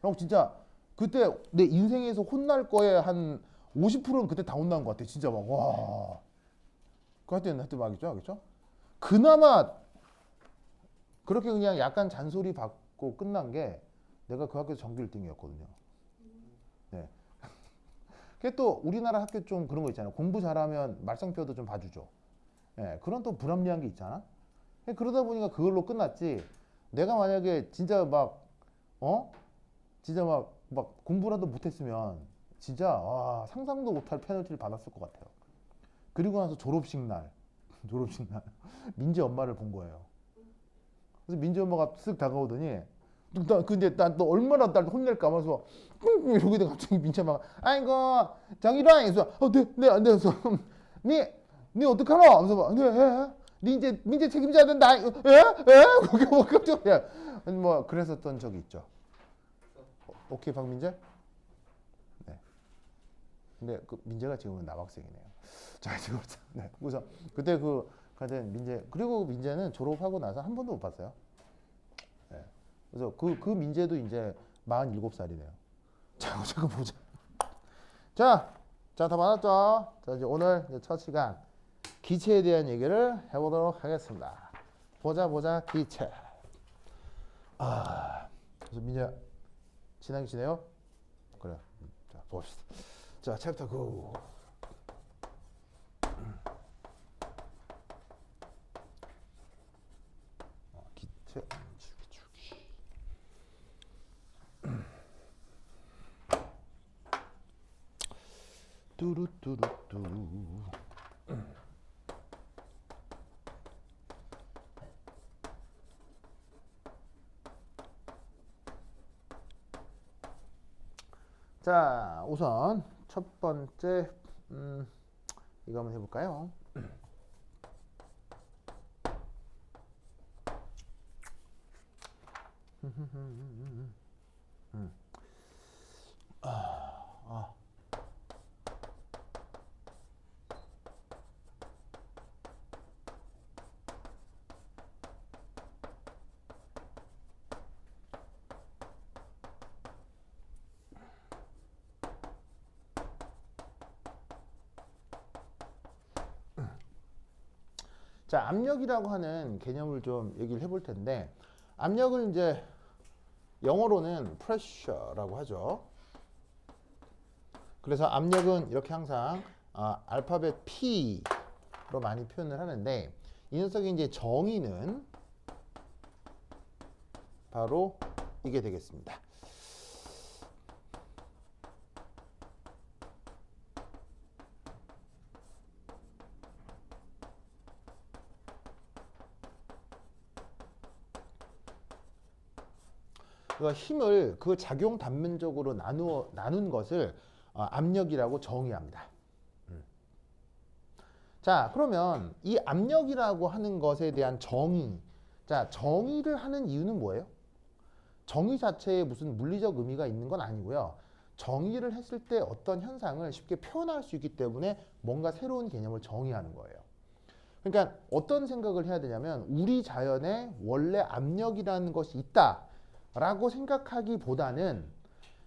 그리고 진짜 그때 내 인생에서 혼날 거에 한 50%는 그때 다 혼난 것 같아. 진짜 막 와. 하여튼 막이죠, 알겠죠? 그나마 그렇게 그냥 약간 잔소리 받고 끝난 게 내가 그 학교 전교 1등이었거든요. 네. 그게 또 우리나라 학교 좀 그런 거 있잖아요. 공부 잘하면 말썽표도 좀 봐주죠. 네. 그런 또 불합리한 게 있잖아. 그러다 보니까 그걸로 끝났지. 내가 만약에 진짜 진짜 막 공부라도 못했으면 진짜 상상도 못할 페널티를 받았을 것 같아요. 그리고 나서 졸업식 날 민재 엄마를 본 거예요. 그래서 민재 엄마가 쓱 다가오더니 근데 난 또 얼마나 날 혼낼까 하면서 이러고 갑자기 민재 엄마가 아이고 정일아 해서 네 그래서 니 어떡하노? 하면서 막 니 이제 민재 책임져야 된다. 그렇게 뭐 깜짝이야. 뭐 그랬었던 적이 있죠. 오케이 박민재? 네. 근데 그 민재가 지금은 남학생이네요. 자 지금 네. 그래서 그때 하여튼 민재 그리고 민재는 졸업하고 나서 한 번도 못 봤어요. 네. 그래서 그 민재도 이제 47살이네요. 자 잠깐 보자. 자 다 받았죠? 자 이제 오늘 첫 시간 기체에 대한 얘기를 해보도록 하겠습니다. 보자 기체. 그래서 민재 친하게 지내요? 그래. 자 봅시다. 자 챕터 9. 기체 주기. 뚜루뚜루뚜. 자, 우선 첫 번째 이거 한번 해볼까요? 자, 압력이라고 하는 개념을 좀 얘기를 해볼 텐데 압력을 이제 영어로는 pressure라고 하죠. 그래서 압력은 이렇게 항상 알파벳 P로 많이 표현을 하는데 이 녀석의 이제 정의는 바로 이게 되겠습니다. 그러니까 힘을 그 작용 단면적으로 나눈 것을 압력이라고 정의합니다. 자, 그러면 이 압력이라고 하는 것에 대한 정의. 자, 정의를 하는 이유는 뭐예요? 정의 자체에 무슨 물리적 의미가 있는 건 아니고요. 정의를 했을 때 어떤 현상을 쉽게 표현할 수 있기 때문에 뭔가 새로운 개념을 정의하는 거예요. 그러니까 어떤 생각을 해야 되냐면 우리 자연에 원래 압력이라는 것이 있다라고 생각하기보다는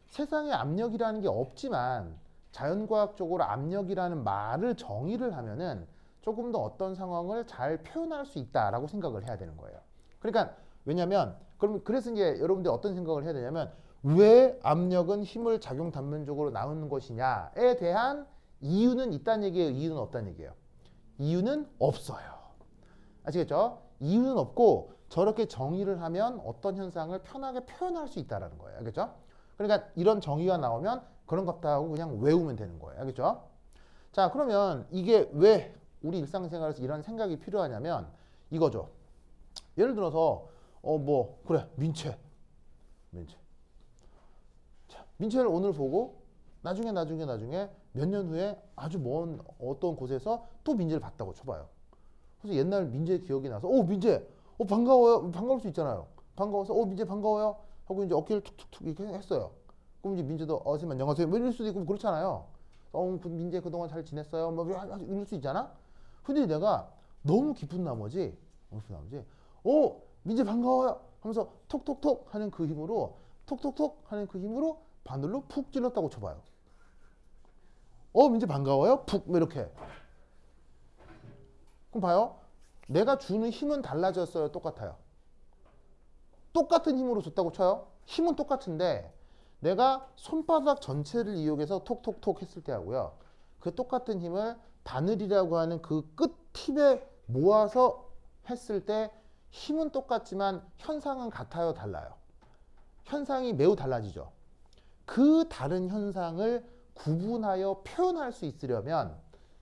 세상에 압력이라는 게 없지만 자연과학적으로 압력이라는 말을 정의를 하면은 조금 더 어떤 상황을 잘 표현할 수 있다라고 생각을 해야 되는 거예요. 그러니까 왜냐면 그래서 이제 여러분들이 어떤 생각을 해야 되냐면 왜 압력은 힘을 작용 단면적으로 나누는 것이냐에 대한 이유는 있다는 얘기예요. 이유는 없다는 얘기예요. 이유는 없어요. 아시겠죠? 이유는 없고 저렇게 정의를 하면 어떤 현상을 편하게 표현할 수 있다라는 거예요. 알겠죠? 그러니까 이런 정의가 나오면 그런 것 같다 하고 그냥 외우면 되는 거예요. 알겠죠? 자, 그러면 이게 왜 우리 일상생활에서 이런 생각이 필요하냐면 이거죠. 예를 들어서 그래 민채. 자, 민채를 오늘 보고 나중에 몇 년 후에 아주 먼 어떤 곳에서 또 민재를 봤다고 쳐봐요. 그래서 옛날 민재 기억이 나서 민재 반가워요. 반가울 수 있잖아요. 반가워서 민재 반가워요 하고 이제 어깨를 툭툭툭 이렇게 했어요. 그럼 이제 민재도 선생님 안녕하세요 뭐 이럴 수도 있고 그렇잖아요. 민재 그동안 잘 지냈어요 뭐 이럴 수 있잖아. 근데 내가 너무 기쁜 나머지 민재 반가워요 하면서 톡톡톡 하는 그 힘으로 바늘로 푹 찔렀다고 쳐봐요. 민재 반가워요 푹 이렇게. 그럼 봐요. 내가 주는 힘은 달라졌어요? 똑같아요? 똑같은 힘으로 줬다고 쳐요. 힘은 똑같은데 내가 손바닥 전체를 이용해서 톡톡톡 했을 때 하고요. 그 똑같은 힘을 바늘이라고 하는 그 끝팁에 모아서 했을 때 힘은 똑같지만 현상은 같아요? 달라요? 현상이 매우 달라지죠. 그 다른 현상을 구분하여 표현할 수 있으려면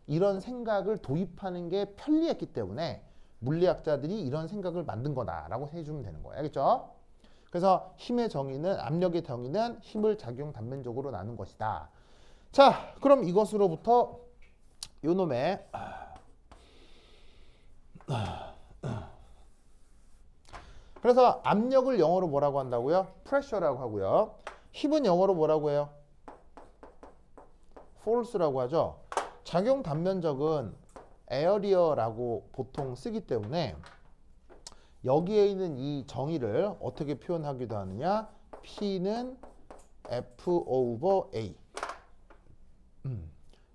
이런 생각을 도입하는 게 편리했기 때문에 물리학자들이 이런 생각을 만든 거다라고 해주면 되는 거예요. 알겠죠? 그래서 힘의 정의는 압력의 정의는 힘을 작용 단면적으로 나눈 것이다. 자, 그럼 이것으로부터 요놈의 그래서 압력을 영어로 뭐라고 한다고요? pressure라고 하고요. 힘은 영어로 뭐라고 해요? force라고 하죠. 작용 단면적은 area라고 보통 쓰기 때문에 여기에 있는 이 정의를 어떻게 표현하기도 하느냐? P는 F over A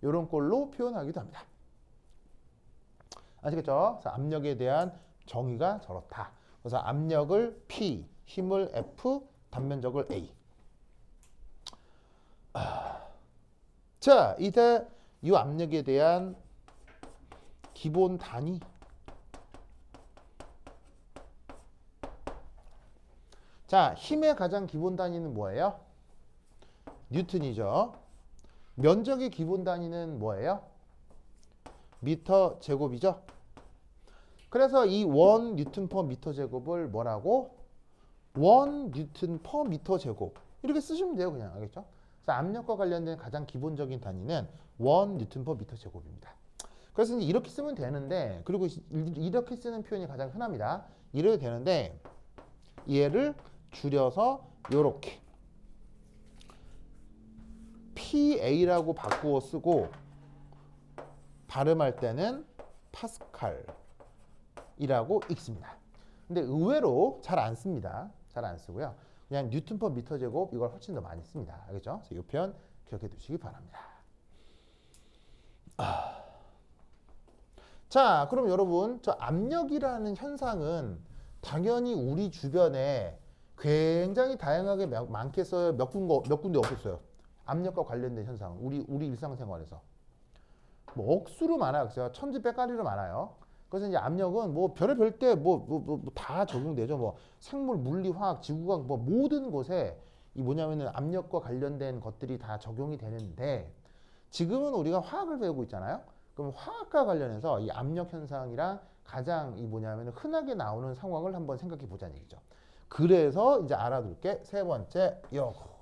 이런 꼴로 표현하기도 합니다. 아시겠죠? 그래서 압력에 대한 정의가 저렇다. 그래서 압력을 P, 힘을 F, 단면적을 A. 자, 이제 이 압력에 대한 기본 단위. 자, 힘의 가장 기본 단위는 뭐예요? 뉴턴이죠. 면적의 기본 단위는 뭐예요? 미터 제곱이죠. 그래서 이 1 뉴턴 퍼 미터 제곱을 뭐라고? 1 뉴턴 퍼 미터 제곱 이렇게 쓰시면 돼요. 그냥. 알겠죠? 그래서 압력과 관련된 가장 기본적인 단위는 1 뉴턴 퍼 미터 제곱입니다. 그래서 이렇게 쓰면 되는데, 그리고 이렇게 쓰는 표현이 가장 흔합니다. 이렇게 되는데 얘를 줄여서 요렇게 PA라고 바꾸어 쓰고 발음할 때는 파스칼이라고 읽습니다. 근데 의외로 잘 안 씁니다. 잘 안 쓰고요. 그냥 뉴턴 퍼 미터 제곱 이걸 훨씬 더 많이 씁니다. 알겠죠? 그래서 이 표현 기억해 두시기 바랍니다. 자, 그럼 여러분, 저 압력이라는 현상은 당연히 우리 주변에 굉장히 다양하게 많겠어요? 몇 군데 없겠어요? 압력과 관련된 현상, 우리 일상생활에서 뭐 억수로 많아요. 천지백가리로 많아요. 그래서 이제 압력은 뭐 별의별 때 뭐 다 적용되죠. 뭐 생물, 물리, 화학, 지구과학 뭐 모든 곳에 이 뭐냐면은 압력과 관련된 것들이 다 적용이 되는데 지금은 우리가 화학을 배우고 있잖아요. 그럼 화학과 관련해서 이 압력 현상이랑 가장 이 뭐냐면은 흔하게 나오는 상황을 한번 생각해 보자는 얘기죠. 그래서 이제 알아둘게 세 번째 요거.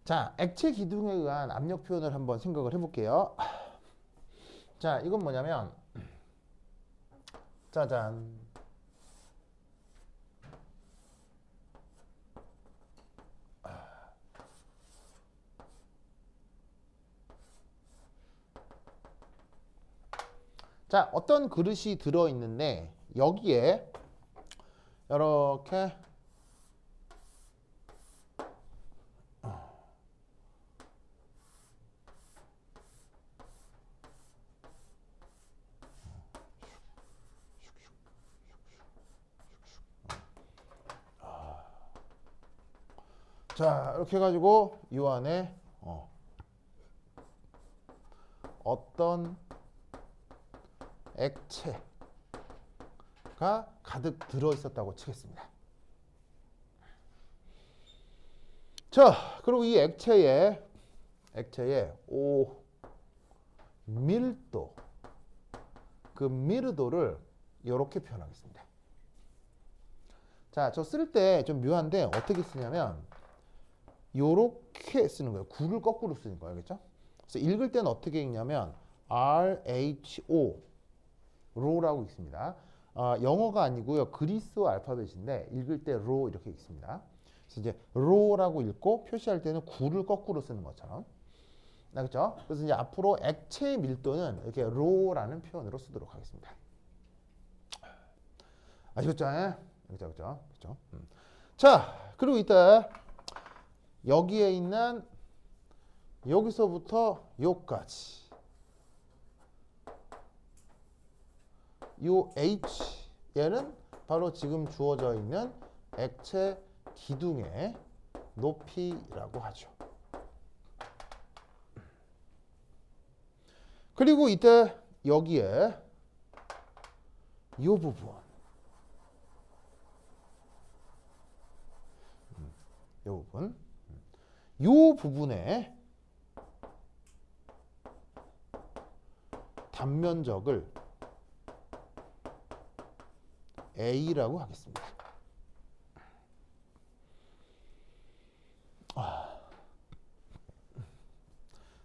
자, 액체 기둥에 의한 압력 표현을 한번 생각을 해볼게요. 자, 이건 뭐냐면 짜잔. 자, 어떤 그릇이 들어있는데 여기에 이렇게 자, 이렇게 해가지고 이 안에 어떤 액체가 가득 들어있었다고 치겠습니다. 자, 그리고 이 액체의 밀도, 그 밀도를 이렇게 표현하겠습니다. 자, 저 쓸 때 좀 묘한데 어떻게 쓰냐면 요렇게 쓰는 거예요. 구를 거꾸로 쓰는 거예요. 알겠죠? 그래서 읽을 때는 어떻게 읽냐면 RHO 로라고 있습니다. 영어가 아니고요. 그리스어 알파벳인데 읽을 때 로 이렇게 읽습니다. 그래서 이제 로라고 읽고 표시할 때는 구를 거꾸로 쓰는 것처럼. 그렇죠? 그래서 이제 앞으로 액체의 밀도는 이렇게 로라는 표현으로 쓰도록 하겠습니다. 아시겠죠? 그렇죠? 자, 그리고 이때 여기에 있는 여기서부터 여기까지 요 H 얘는 바로 지금 주어져 있는 액체 기둥의 높이라고 하죠. 그리고 이때 여기에 요 부분 요 부분에 단면적을 A라고 하겠습니다.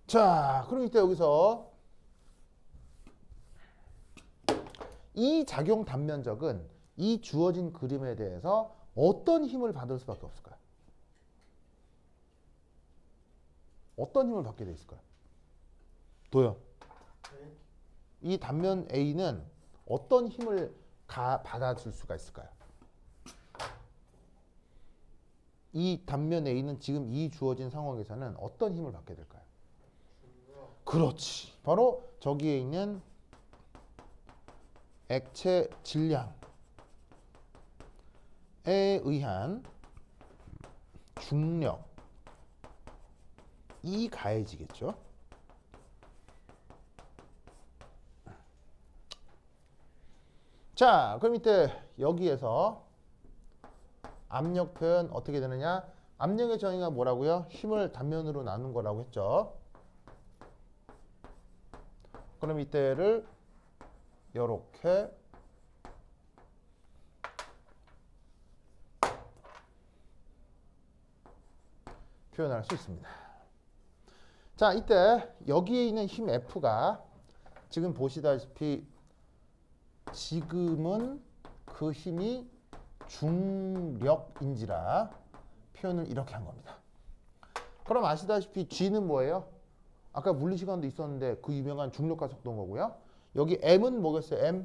자, 그럼 이때 여기서 이 작용 단면적은 이 주어진 그림에 대해서 어떤 힘을 받을 수밖에 없을까요? 어떤 힘을 받게 돼 있을까요? 도요. 이 단면 A는 어떤 힘을 받아줄 수가 있을까요? 이 단면 A는 지금 이 주어진 상황에서는 어떤 힘을 받게 될까요? 그렇지. 바로 저기에 있는 액체 질량에 의한 중력이 가해지겠죠. 자, 그럼 이때 여기에서 압력 표현 어떻게 되느냐? 압력의 정의가 뭐라고요? 힘을 단면으로 나눈 거라고 했죠. 그럼 이때를 이렇게 표현할 수 있습니다. 자, 이때 여기에 있는 힘 F가 지금 보시다시피 지금은 그 힘이 중력인지라 표현을 이렇게 한 겁니다. 그럼 아시다시피 G는 뭐예요? 아까 물리 시간도 있었는데 그 유명한 중력과 속도인 거고요. 여기 M은 뭐겠어요?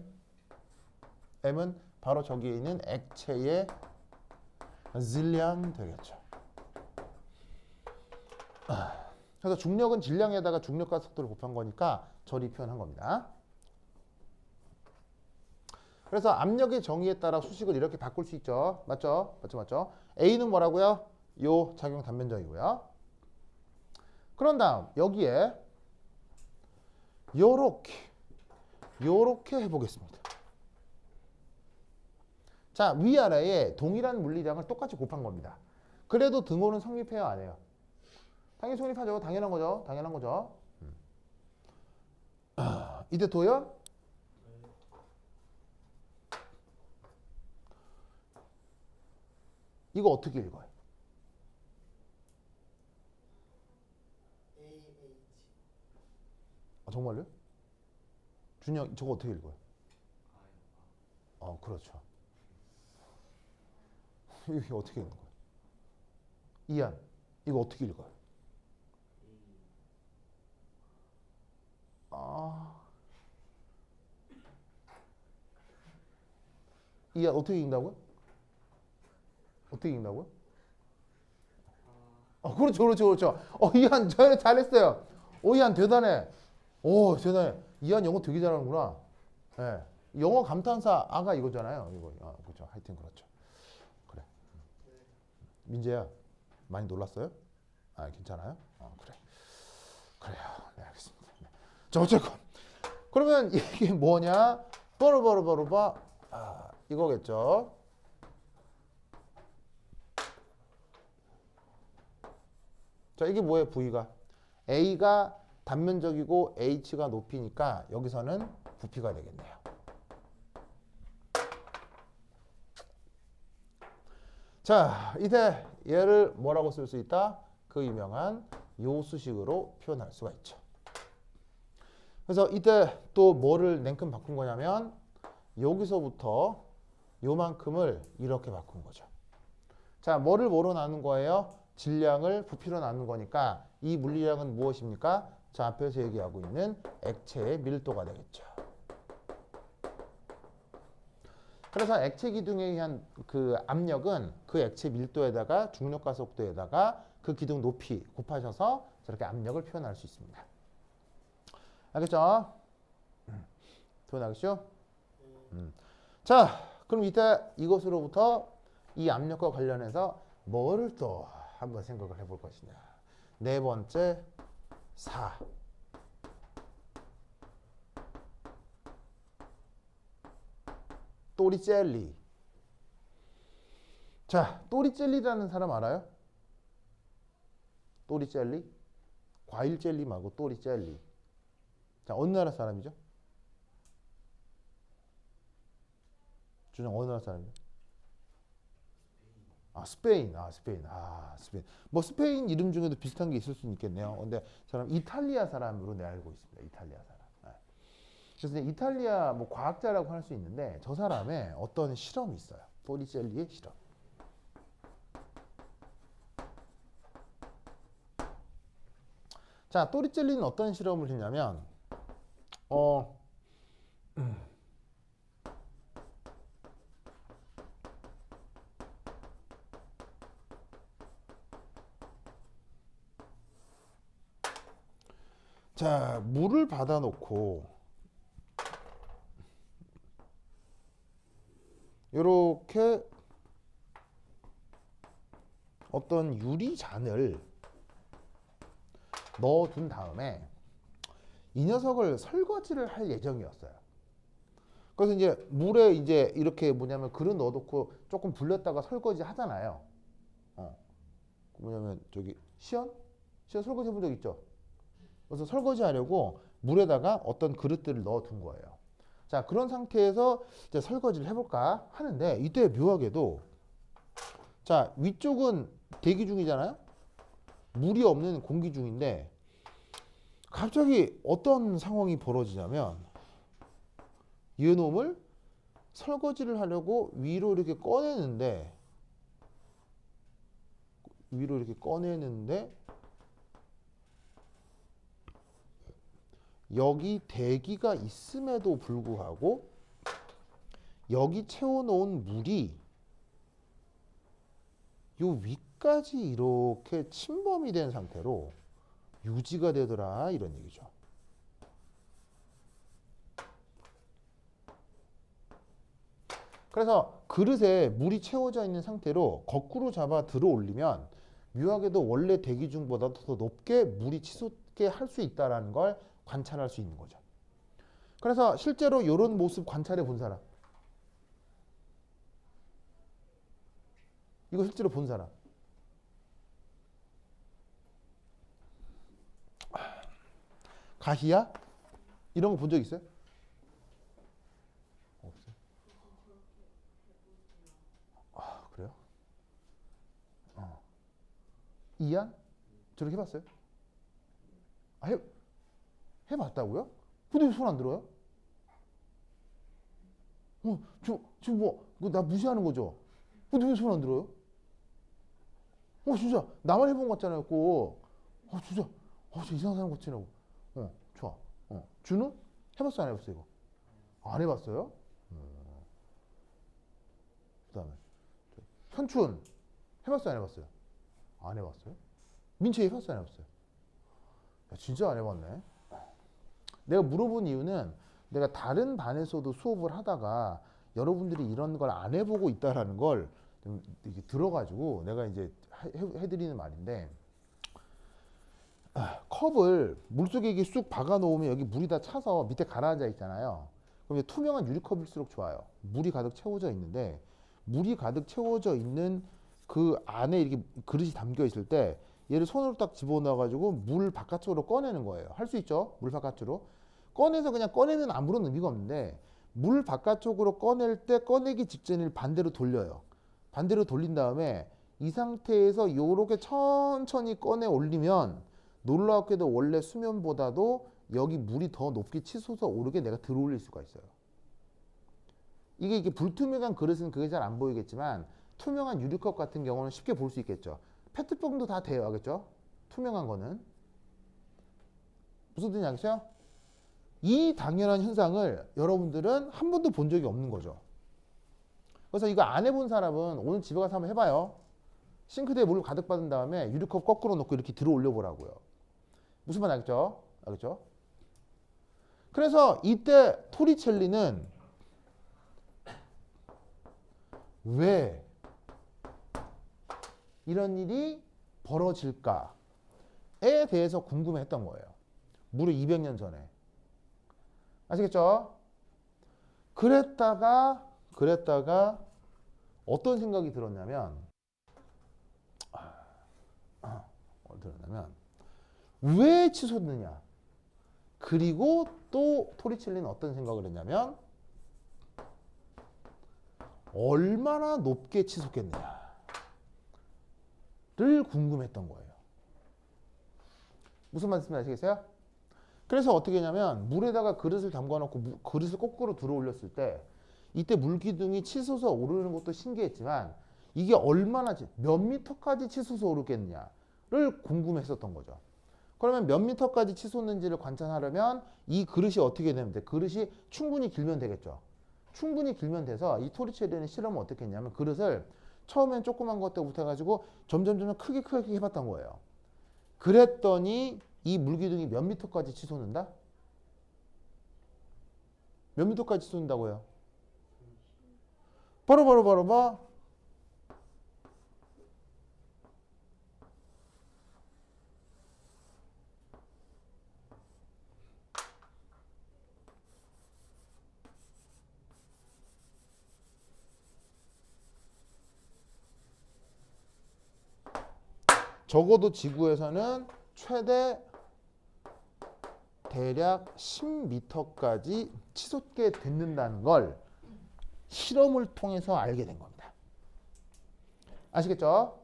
M은 바로 저기에 있는 액체의 질량 되겠죠. 그래서 중력은 질량에다가 중력과 속도를 곱한 거니까 저리 표현한 겁니다. 그래서 압력의 정의에 따라 수식을 이렇게 바꿀 수 있죠. 맞죠? 맞죠? 맞죠? A는 뭐라고요? 요 작용 단면적이고요. 그런 다음 여기에 요렇게 해보겠습니다. 자, 위아래에 동일한 물리량을 똑같이 곱한 겁니다. 그래도 등호는 성립해요, 안 해요? 당연히 성립하죠. 당연한 거죠. 당연한 거죠. 이때 도요? 이거 어떻게 읽어요? 아, 정말요? 준영, 저거 어떻게 읽어요? 그렇죠. 이거 어떻게 읽는 거예요? 이한, 이거 어떻게 읽어요? 이한 어떻게 읽는다고요? 어떻게 읽는다고요? 그렇죠, 그렇죠, 그렇죠. 이한 잘했어요. 이한 대단해. 오, 대단해. 이한 영어 되게 잘하는구나. 예. 영어 감탄사 아가 이거잖아요. 이거. 그렇죠. 하여튼 그렇죠. 그래. 민재야, 많이 놀랐어요? 괜찮아요? 그래. 그래요. 네, 알겠습니다. 네. 자, 어쨌건. 그러면 이게 뭐냐? 버르버르버르바. 이거겠죠. 자, 이게 뭐예요? V가. A가 단면적이고 H가 높이니까 여기서는 부피가 되겠네요. 자, 이제 얘를 뭐라고 쓸 수 있다? 그 유명한 요수식으로 표현할 수가 있죠. 그래서 이때 또 뭐를 냉큼 바꾼 거냐면 여기서부터 요만큼을 이렇게 바꾼 거죠. 자, 뭐로 나눈 거예요? 질량을 부피로 나눈 거니까 이 물리량은 무엇입니까? 자, 앞에서 얘기하고 있는 액체의 밀도가 되겠죠. 그래서 액체 기둥에 의한 그 압력은 그 액체 밀도에다가 중력과 속도에다가 그 기둥 높이 곱하셔서 저렇게 압력을 표현할 수 있습니다. 알겠죠? 표현하겠죠? 자, 그럼 이때 이것으로부터 이 압력과 관련해서 뭐를 또 한번 생각을 해볼 것이냐. 네 번째, 4. 또리젤리. 자, 또리젤리라는 사람 알아요? 또리젤리? 과일젤리 말고 또리젤리. 자, 어느 나라 사람이죠? 준영, 어느 나라 사람이죠? 스페인. 스페인. 스페인. 뭐 스페인 이름 중에도 비슷한 게 있을 수는 있겠네요. 근데 사람 이탈리아 사람으로 내가 알고 있습니다. 이탈리아 사람. 그래서 이탈리아 뭐 과학자라고 할 수 있는데 저 사람의 어떤 실험이 있어요. 또리젤리의 실험. 자, 또리젤리는 어떤 실험을 했냐면 자, 물을 받아놓고 이렇게 어떤 유리잔을 넣어둔 다음에 이 녀석을 설거지를 할 예정이었어요. 그래서 이제 물에 이제 이렇게 뭐냐면 그릇 넣어놓고 조금 불렸다가 설거지 하잖아요. 뭐냐면 저기 시연 설거지 해본 적 있죠? 그래서 설거지 하려고 물에다가 어떤 그릇들을 넣어둔 거예요. 자, 그런 상태에서 이제 설거지를 해볼까 하는데 이때 묘하게도 자, 위쪽은 대기 중이잖아요. 물이 없는 공기 중인데 갑자기 어떤 상황이 벌어지냐면 이놈을 설거지를 하려고 위로 이렇게 꺼내는데 여기 대기가 있음에도 불구하고 여기 채워놓은 물이 요 위까지 이렇게 침범이 된 상태로 유지가 되더라 이런 얘기죠. 그래서 그릇에 물이 채워져 있는 상태로 거꾸로 잡아 들어 올리면 묘하게도 원래 대기 중보다 더 높게 물이 치솟게 할 수 있다는 걸 관찰할 수 있는 거죠. 그래서 실제로 이런 모습 관찰해 본 사람, 이거 실제로 본 사람, 가시야? 이런 거 본 적 있어요? 없어요. 아, 그래요? 이안? 저렇게 해봤어요? 아, 해봤다고요? 근데 왜 손 안 들어요? 지금 나 무시하는 거죠? 근데 왜 손 안 들어요? 진짜, 나만 해본 것 같잖아요, 꼭. 진짜, 저 이상한 사람 같지라고. 좋아. 준우? 해봤어, 안 해봤어, 이거? 안 해봤어요? 그 다음에. 현춘? 해봤어, 안 해봤어요? 안 해봤어요? 민채 해봤어, 안 해봤어요? 야, 진짜 안 해봤네. 내가 물어본 이유는 내가 다른 반에서도 수업을 하다가 여러분들이 이런 걸 안 해보고 있다라는 걸 좀 이렇게 들어가지고 내가 이제 해드리는 말인데, 컵을 물속에 이게 쑥 박아 놓으면 여기 물이 다 차서 밑에 가라앉아 있잖아요. 그럼 투명한 유리컵일수록 좋아요. 물이 가득 채워져 있는데, 물이 가득 채워져 있는 그 안에 이렇게 그릇이 담겨 있을 때 얘를 손으로 딱 집어넣어 가지고 물 바깥쪽으로 꺼내는 거예요. 할 수 있죠? 물 바깥으로 꺼내서 그냥 꺼내면 아무런 의미가 없는데, 물 바깥쪽으로 꺼낼 때 꺼내기 직전에 반대로 돌려요. 반대로 돌린 다음에 이 상태에서 이렇게 천천히 꺼내 올리면 놀랍게도 원래 수면보다도 여기 물이 더 높게 치솟아 오르게 내가 들어 올릴 수가 있어요. 이게 불투명한 그릇은 그게 잘 안 보이겠지만 투명한 유리컵 같은 경우는 쉽게 볼 수 있겠죠. 페트병도 다 돼요, 알겠죠? 투명한 거는. 무슨 뜻인지 알겠어요? 이 당연한 현상을 여러분들은 한 번도 본 적이 없는 거죠. 그래서 이거 안 해본 사람은 오늘 집에 가서 한번 해봐요. 싱크대에 물을 가득 받은 다음에 유리컵 거꾸로 놓고 이렇게 들어 올려 보라고요. 무슨 말 알겠죠? 알겠죠? 그래서 이때 토리첼리는 왜 이런 일이 벌어질까에 대해서 궁금해했던 거예요. 무려 200년 전에. 아시겠죠? 그랬다가 어떤 생각이 들었냐면 왜 치솟느냐. 그리고 또 토리첼리는 어떤 생각을 했냐면 얼마나 높게 치솟겠느냐를 궁금했던 거예요. 무슨 말씀인지 아시겠어요? 그래서 어떻게 했냐면 물에다가 그릇을 담가놓고 그릇을 거꾸로 들어 올렸을 때 이때 물기둥이 치솟아 오르는 것도 신기했지만 이게 얼마나 몇 미터까지 치솟아 오르겠느냐를 궁금했었던 거죠. 그러면 몇 미터까지 치솟는지를 관찰하려면 이 그릇이 어떻게 되면 돼? 그릇이 충분히 길면 되겠죠. 충분히 길면 돼서 이 토리첼리는 실험을 어떻게 했냐면 그릇을 처음엔 조그만 것부터 해가지고 점점 크게 해봤던 거예요. 그랬더니 이 물기둥이 몇 미터까지 치솟는다? 몇 미터까지 치솟는다고요? 바로 봐. 적어도 지구에서는 최대 대략 10m까지 치솟게 된다는 걸 실험을 통해서 알게 된 겁니다. 아시겠죠?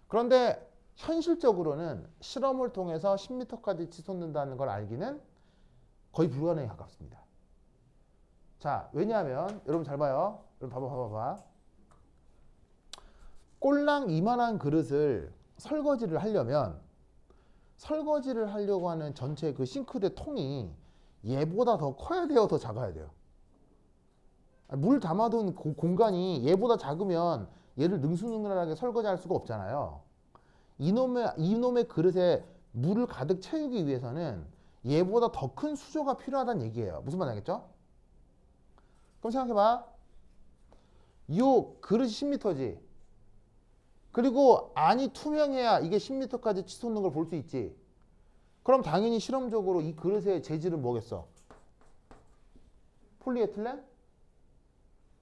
그런데 현실적으로는 실험을 통해서 10m까지 치솟는다는 걸 알기는 거의 불가능에 가깝습니다. 자, 왜냐하면 여러분 잘 봐요. 여러분 봐봐. 꼴랑 이만한 그릇을 설거지를 하려고 하는 전체 그 싱크대 통이 얘보다 더 커야 돼요, 더 작아야 돼요? 물 담아둔 공간이 얘보다 작으면 얘를 능수능란하게 설거지할 수가 없잖아요. 이놈의 그릇에 물을 가득 채우기 위해서는 얘보다 더 큰 수조가 필요하다는 얘기예요. 무슨 말인지 알겠죠? 그럼 생각해봐. 요 그릇이 10m지. 그리고 안이 투명해야 이게 10m까지 치솟는 걸 볼 수 있지. 그럼 당연히 실험적으로 이 그릇의 재질은 뭐겠어? 폴리에틸렌?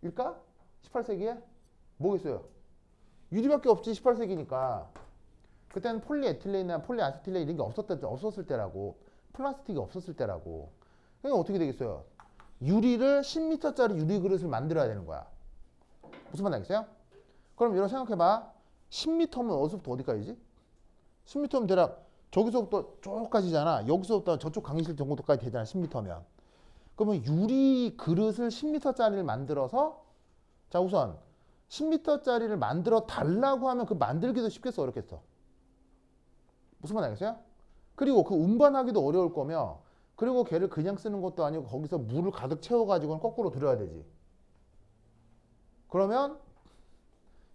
일까? 18세기에? 뭐겠어요? 유리밖에 없지 18세기니까. 그때는 폴리에틸렌이나 폴리아세틸렌 이런 게 없었을 때라고. 플라스틱이 없었을 때라고. 그러니까 어떻게 되겠어요? 유리를 10m짜리 유리 그릇을 만들어야 되는 거야. 무슨 말 알겠어요? 그럼 여러분 생각해봐. 10m면 어디서부터 어디까지지? 10m면 대략 저기서부터 저기까지잖아. 여기서부터 저쪽 강의실 정도까지 되잖아. 10m면. 그러면 유리 그릇을 10m짜리를 만들어서 자 우선 10m짜리를 만들어 달라고 하면 그 만들기도 쉽겠어 어렵겠어? 무슨 말 알겠어요? 그리고 그 운반하기도 어려울 거며 그리고 걔를 그냥 쓰는 것도 아니고 거기서 물을 가득 채워가지고는 거꾸로 들어야 되지. 그러면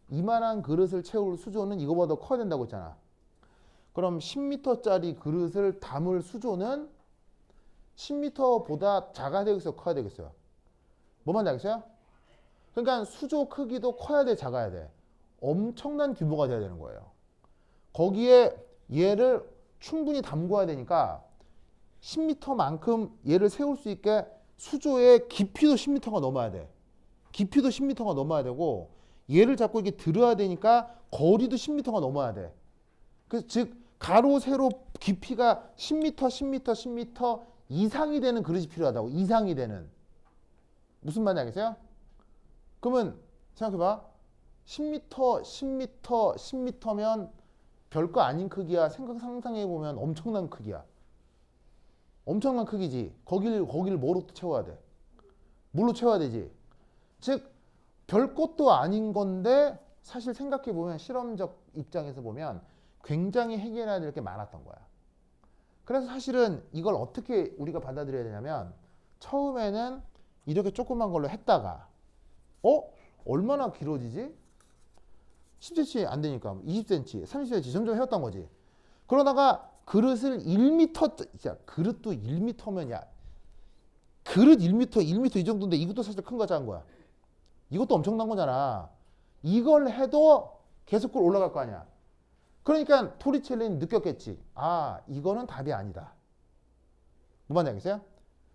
이만한 그릇을 채울 수조는 이거보다 더 커야 된다고 했잖아. 그럼 10m짜리 그릇을 담을 수조는 10m보다 작아야 되겠어요? 커야 되겠어요? 뭐만 알겠어요? 그러니까 수조 크기도 커야 돼? 작아야 돼? 엄청난 규모가 돼야 되는 거예요. 거기에 얘를 충분히 담궈야 되니까 10m만큼 얘를 세울 수 있게 수조의 깊이도 10m가 넘어야 돼. 깊이도 10m가 넘어야 되고 얘를 잡고 이렇게 들어야 되니까 거리도 10m가 넘어야 돼. 그래서 즉 가로 세로 깊이가 10m, 10m, 10m 이상이 되는 그릇이 필요하다고. 이상이 되는. 무슨 말인지 알겠어요? 그러면 생각해봐. 10m, 10m, 10m면 별거 아닌 크기야. 상상해보면 엄청난 크기야. 엄청난 크기지. 거기를 뭐로 채워야 돼? 물로 채워야 되지. 즉 별것도 아닌 건데 사실 생각해보면 실험적 입장에서 보면 굉장히 해결해야 될 게 많았던 거야. 그래서 사실은 이걸 어떻게 우리가 받아들여야 되냐면 처음에는 이렇게 조그만 걸로 했다가 얼마나 길어지지? 10cm 안 되니까 20cm, 30cm 점점 해왔던 거지. 그러다가 그릇을 1m, 야, 그릇도 1m면 야 그릇 1m, 1m 이 정도인데 이것도 사실 큰 거 작은 거야. 이것도 엄청난 거잖아. 이걸 해도 계속 올라갈 거 아니야. 그러니까 토리첼리는 느꼈겠지. 아, 이거는 답이 아니다. 뭐 말인지 알겠어요?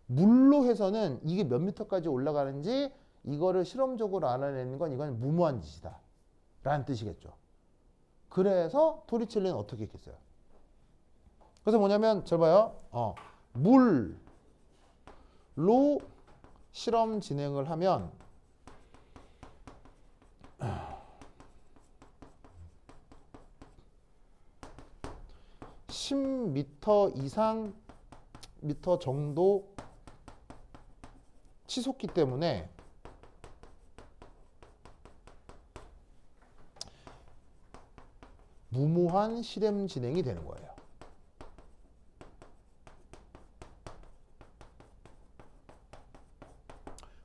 물로 해서는 이게 몇 미터까지 올라가는지 이거를 실험적으로 알아내는 건 이건 무모한 짓이다. 라는 뜻이겠죠. 그래서 토리첼리는 어떻게 했겠어요? 그래서 뭐냐면 잘 봐요. 물로 실험 진행을 하면 10m 이상 미터 정도 치솟기 때문에 무모한 실험 진행이 되는 거예요.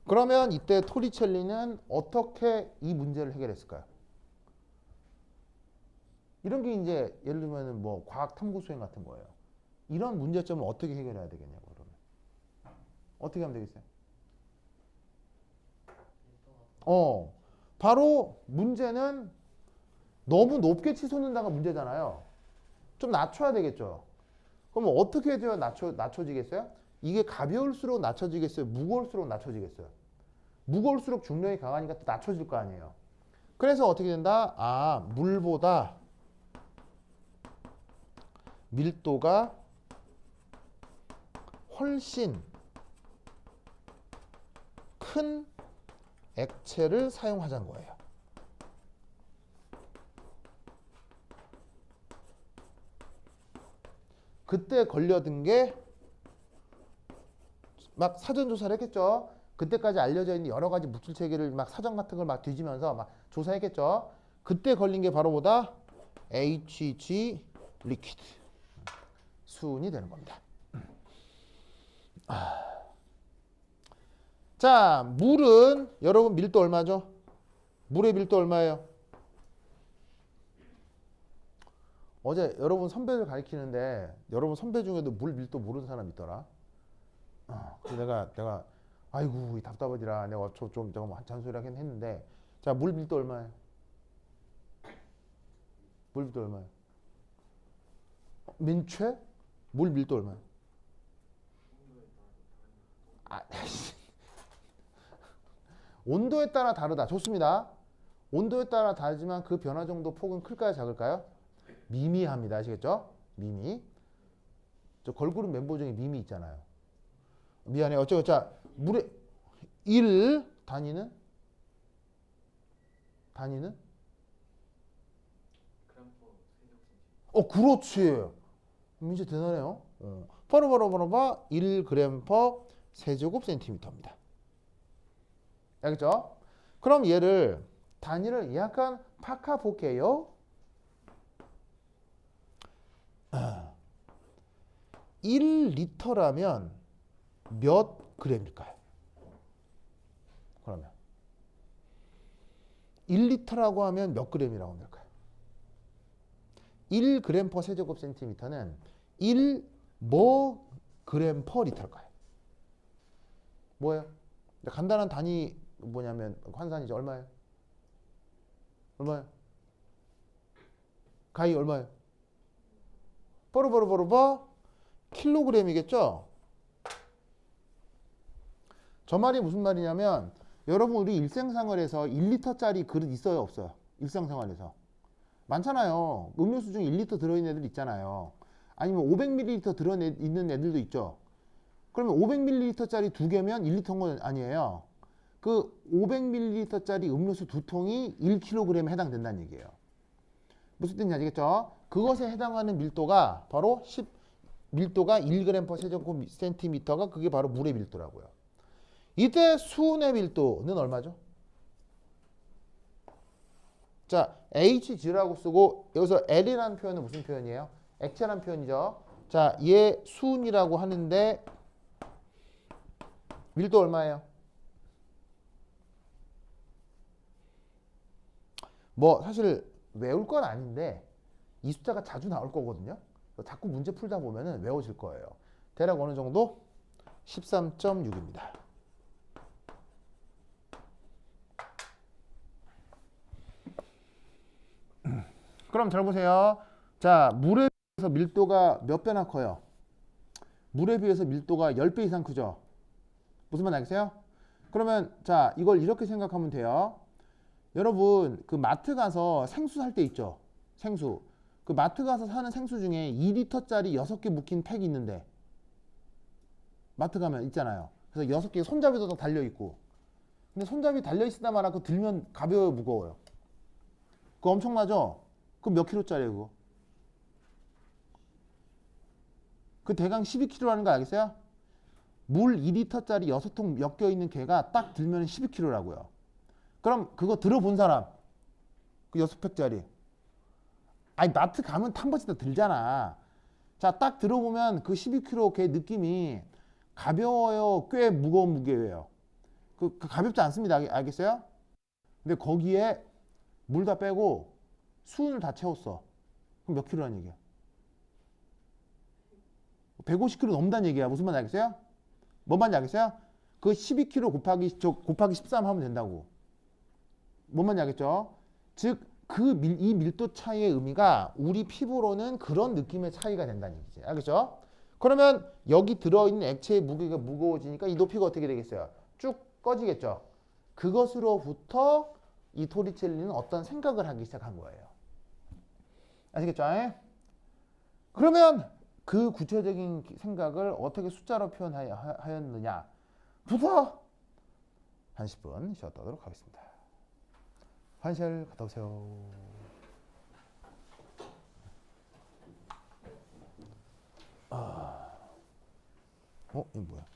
그러면 이때 토리첼리는 어떻게 이 문제를 해결했을까요? 이런 게 이제 예를 들면 뭐 과학 탐구 수행 같은 거예요. 이런 문제점을 어떻게 해결해야 되겠냐고 그러면. 어떻게 하면 되겠어요? 바로 문제는 너무 높게 치솟는다가 문제잖아요. 좀 낮춰야 되겠죠. 그럼 어떻게 해줘야 낮춰지겠어요? 이게 가벼울수록 낮춰지겠어요? 무거울수록 낮춰지겠어요? 무거울수록 중력이 강하니까 또 낮춰질 거 아니에요. 그래서 어떻게 된다? 아, 물보다 밀도가 훨씬 큰 액체를 사용하자는 거예요. 그때 걸려든 게 막 사전 조사를 했겠죠. 그때까지 알려져 있는 여러 가지 물질 체계를 막 사전 같은 걸 막 뒤지면서 막 조사했겠죠. 그때 걸린 게 바로 뭐다? HG 리퀴드 수은이 되는 겁니다. 자, 물은 여러분 밀도 얼마죠? 물의 밀도 얼마예요? 어제 여러분 선배들 가르치는데 여러분 선배 중에도 물 밀도 모르는 사람 있더라. 그래서 내가 아이고 이 답답하지라 내가 좀 잔소리하긴 했는데 자, 물 밀도 얼마예요? 물 밀도 얼마예요? 민채? 물 밀도 얼마예요? 아, 온도에 따라 다르다. 좋습니다. 온도에 따라 다르지만 그 변화 정도 폭은 클까요? 작을까요? 미미합니다. 아시겠죠? 미미. 저 걸그룹 멤버 중에 미미 있잖아요. 미안해. 어쩌고. 자, 물의 1 단위는? 그렇지. 민지 대단해요. 바로 1g per 세제곱센티미터입니다. 알겠죠? 그럼 얘를 단위를 약간 바꿔 볼게요. 1리터라면 몇 g일까요? 그러면 1리터라고 하면 몇 g이라고 하면 될까요? 1g per 세제곱센티미터는 1 뭐 그램 퍼 리터일까요? 뭐예요? 간단한 단위 뭐냐면 환산이죠. 얼마예요? 가위 얼마예요? 뽀로뽀로뽀로뽀 킬로그램이겠죠? 저 말이 무슨 말이냐면 여러분 우리 일생생활에서 1리터짜리 그릇 있어요? 없어요? 일상생활에서 많잖아요. 음료수 중에 1리터 들어있는 애들 있잖아요. 아니면 500ml 들어있는 애들도 있죠. 그러면 500ml짜리 두 개면 1리터인 건 아니에요. 그 500ml짜리 음료수 두 통이 1kg에 해당된다는 얘기예요. 무슨 뜻인지 아시겠죠? 그것에 해당하는 밀도가 바로 밀도가 1g per 세제곱센티미터가 그게 바로 물의 밀도라고요. 이때 수은의 밀도는 얼마죠? 자, HG라고 쓰고 여기서 L이라는 표현은 무슨 표현이에요? 액체라는 표현이죠. 자, 얘 수은이라고 하는데 밀도 얼마예요? 뭐 사실 외울 건 아닌데 이 숫자가 자주 나올 거거든요. 자꾸 문제 풀다 보면은 외워질 거예요. 대략 어느 정도? 13.6입니다. 그럼 잘 보세요. 자, 물에 비해서 밀도가 몇 배나 커요? 물에 비해서 밀도가 10배 이상 크죠? 무슨 말 알겠어요? 그러면 자, 이걸 이렇게 생각하면 돼요. 여러분 그 마트 가서 생수 살 때 있죠? 생수. 그 마트 가서 사는 생수 중에 2리터짜리 6개 묶인 팩이 있는데 마트 가면 있잖아요. 그래서 6개 손잡이도 다 달려있고 근데 손잡이 달려있으나 마나 그거 들면 가벼워요 무거워요? 그거 엄청나죠? 그럼 몇 킬로짜리예요 그거? 그 대강 12kg라는 거 알겠어요? 물 2리터짜리 6통 엮여 있는 개가 딱 들면 12kg라고요. 그럼 그거 들어본 사람 그 6팩짜리 아니 마트 가면 탐버지다 들잖아. 자, 딱 들어보면 그 12kg 개 느낌이 가벼워요? 꽤 무거운 무게예요? 그 가볍지 않습니다. 알겠어요? 근데 거기에 물 다 빼고 수은을 다 채웠어. 그럼 몇 킬로라는 얘기야? 150kg 넘는다는 얘기야. 무슨 말인지 알겠어요? 뭔 말인지 알겠어요? 그 12kg 곱하기 13 하면 된다고. 뭔 말인지 알겠죠? 즉, 이 밀도 차이의 의미가 우리 피부로는 그런 느낌의 차이가 된다는 얘기지. 알겠죠? 그러면 여기 들어있는 액체의 무게가 무거워지니까 이 높이가 어떻게 되겠어요? 쭉 꺼지겠죠? 그것으로부터 이 토리첼리는 어떤 생각을 하기 시작한 거예요. 아시겠죠? 그러면 그 구체적인 생각을 어떻게 숫자로 표현하였느냐 부터 한 10분 쉬었다 하도록 하겠습니다. 화장실 갔다 오세요. 이거 뭐야?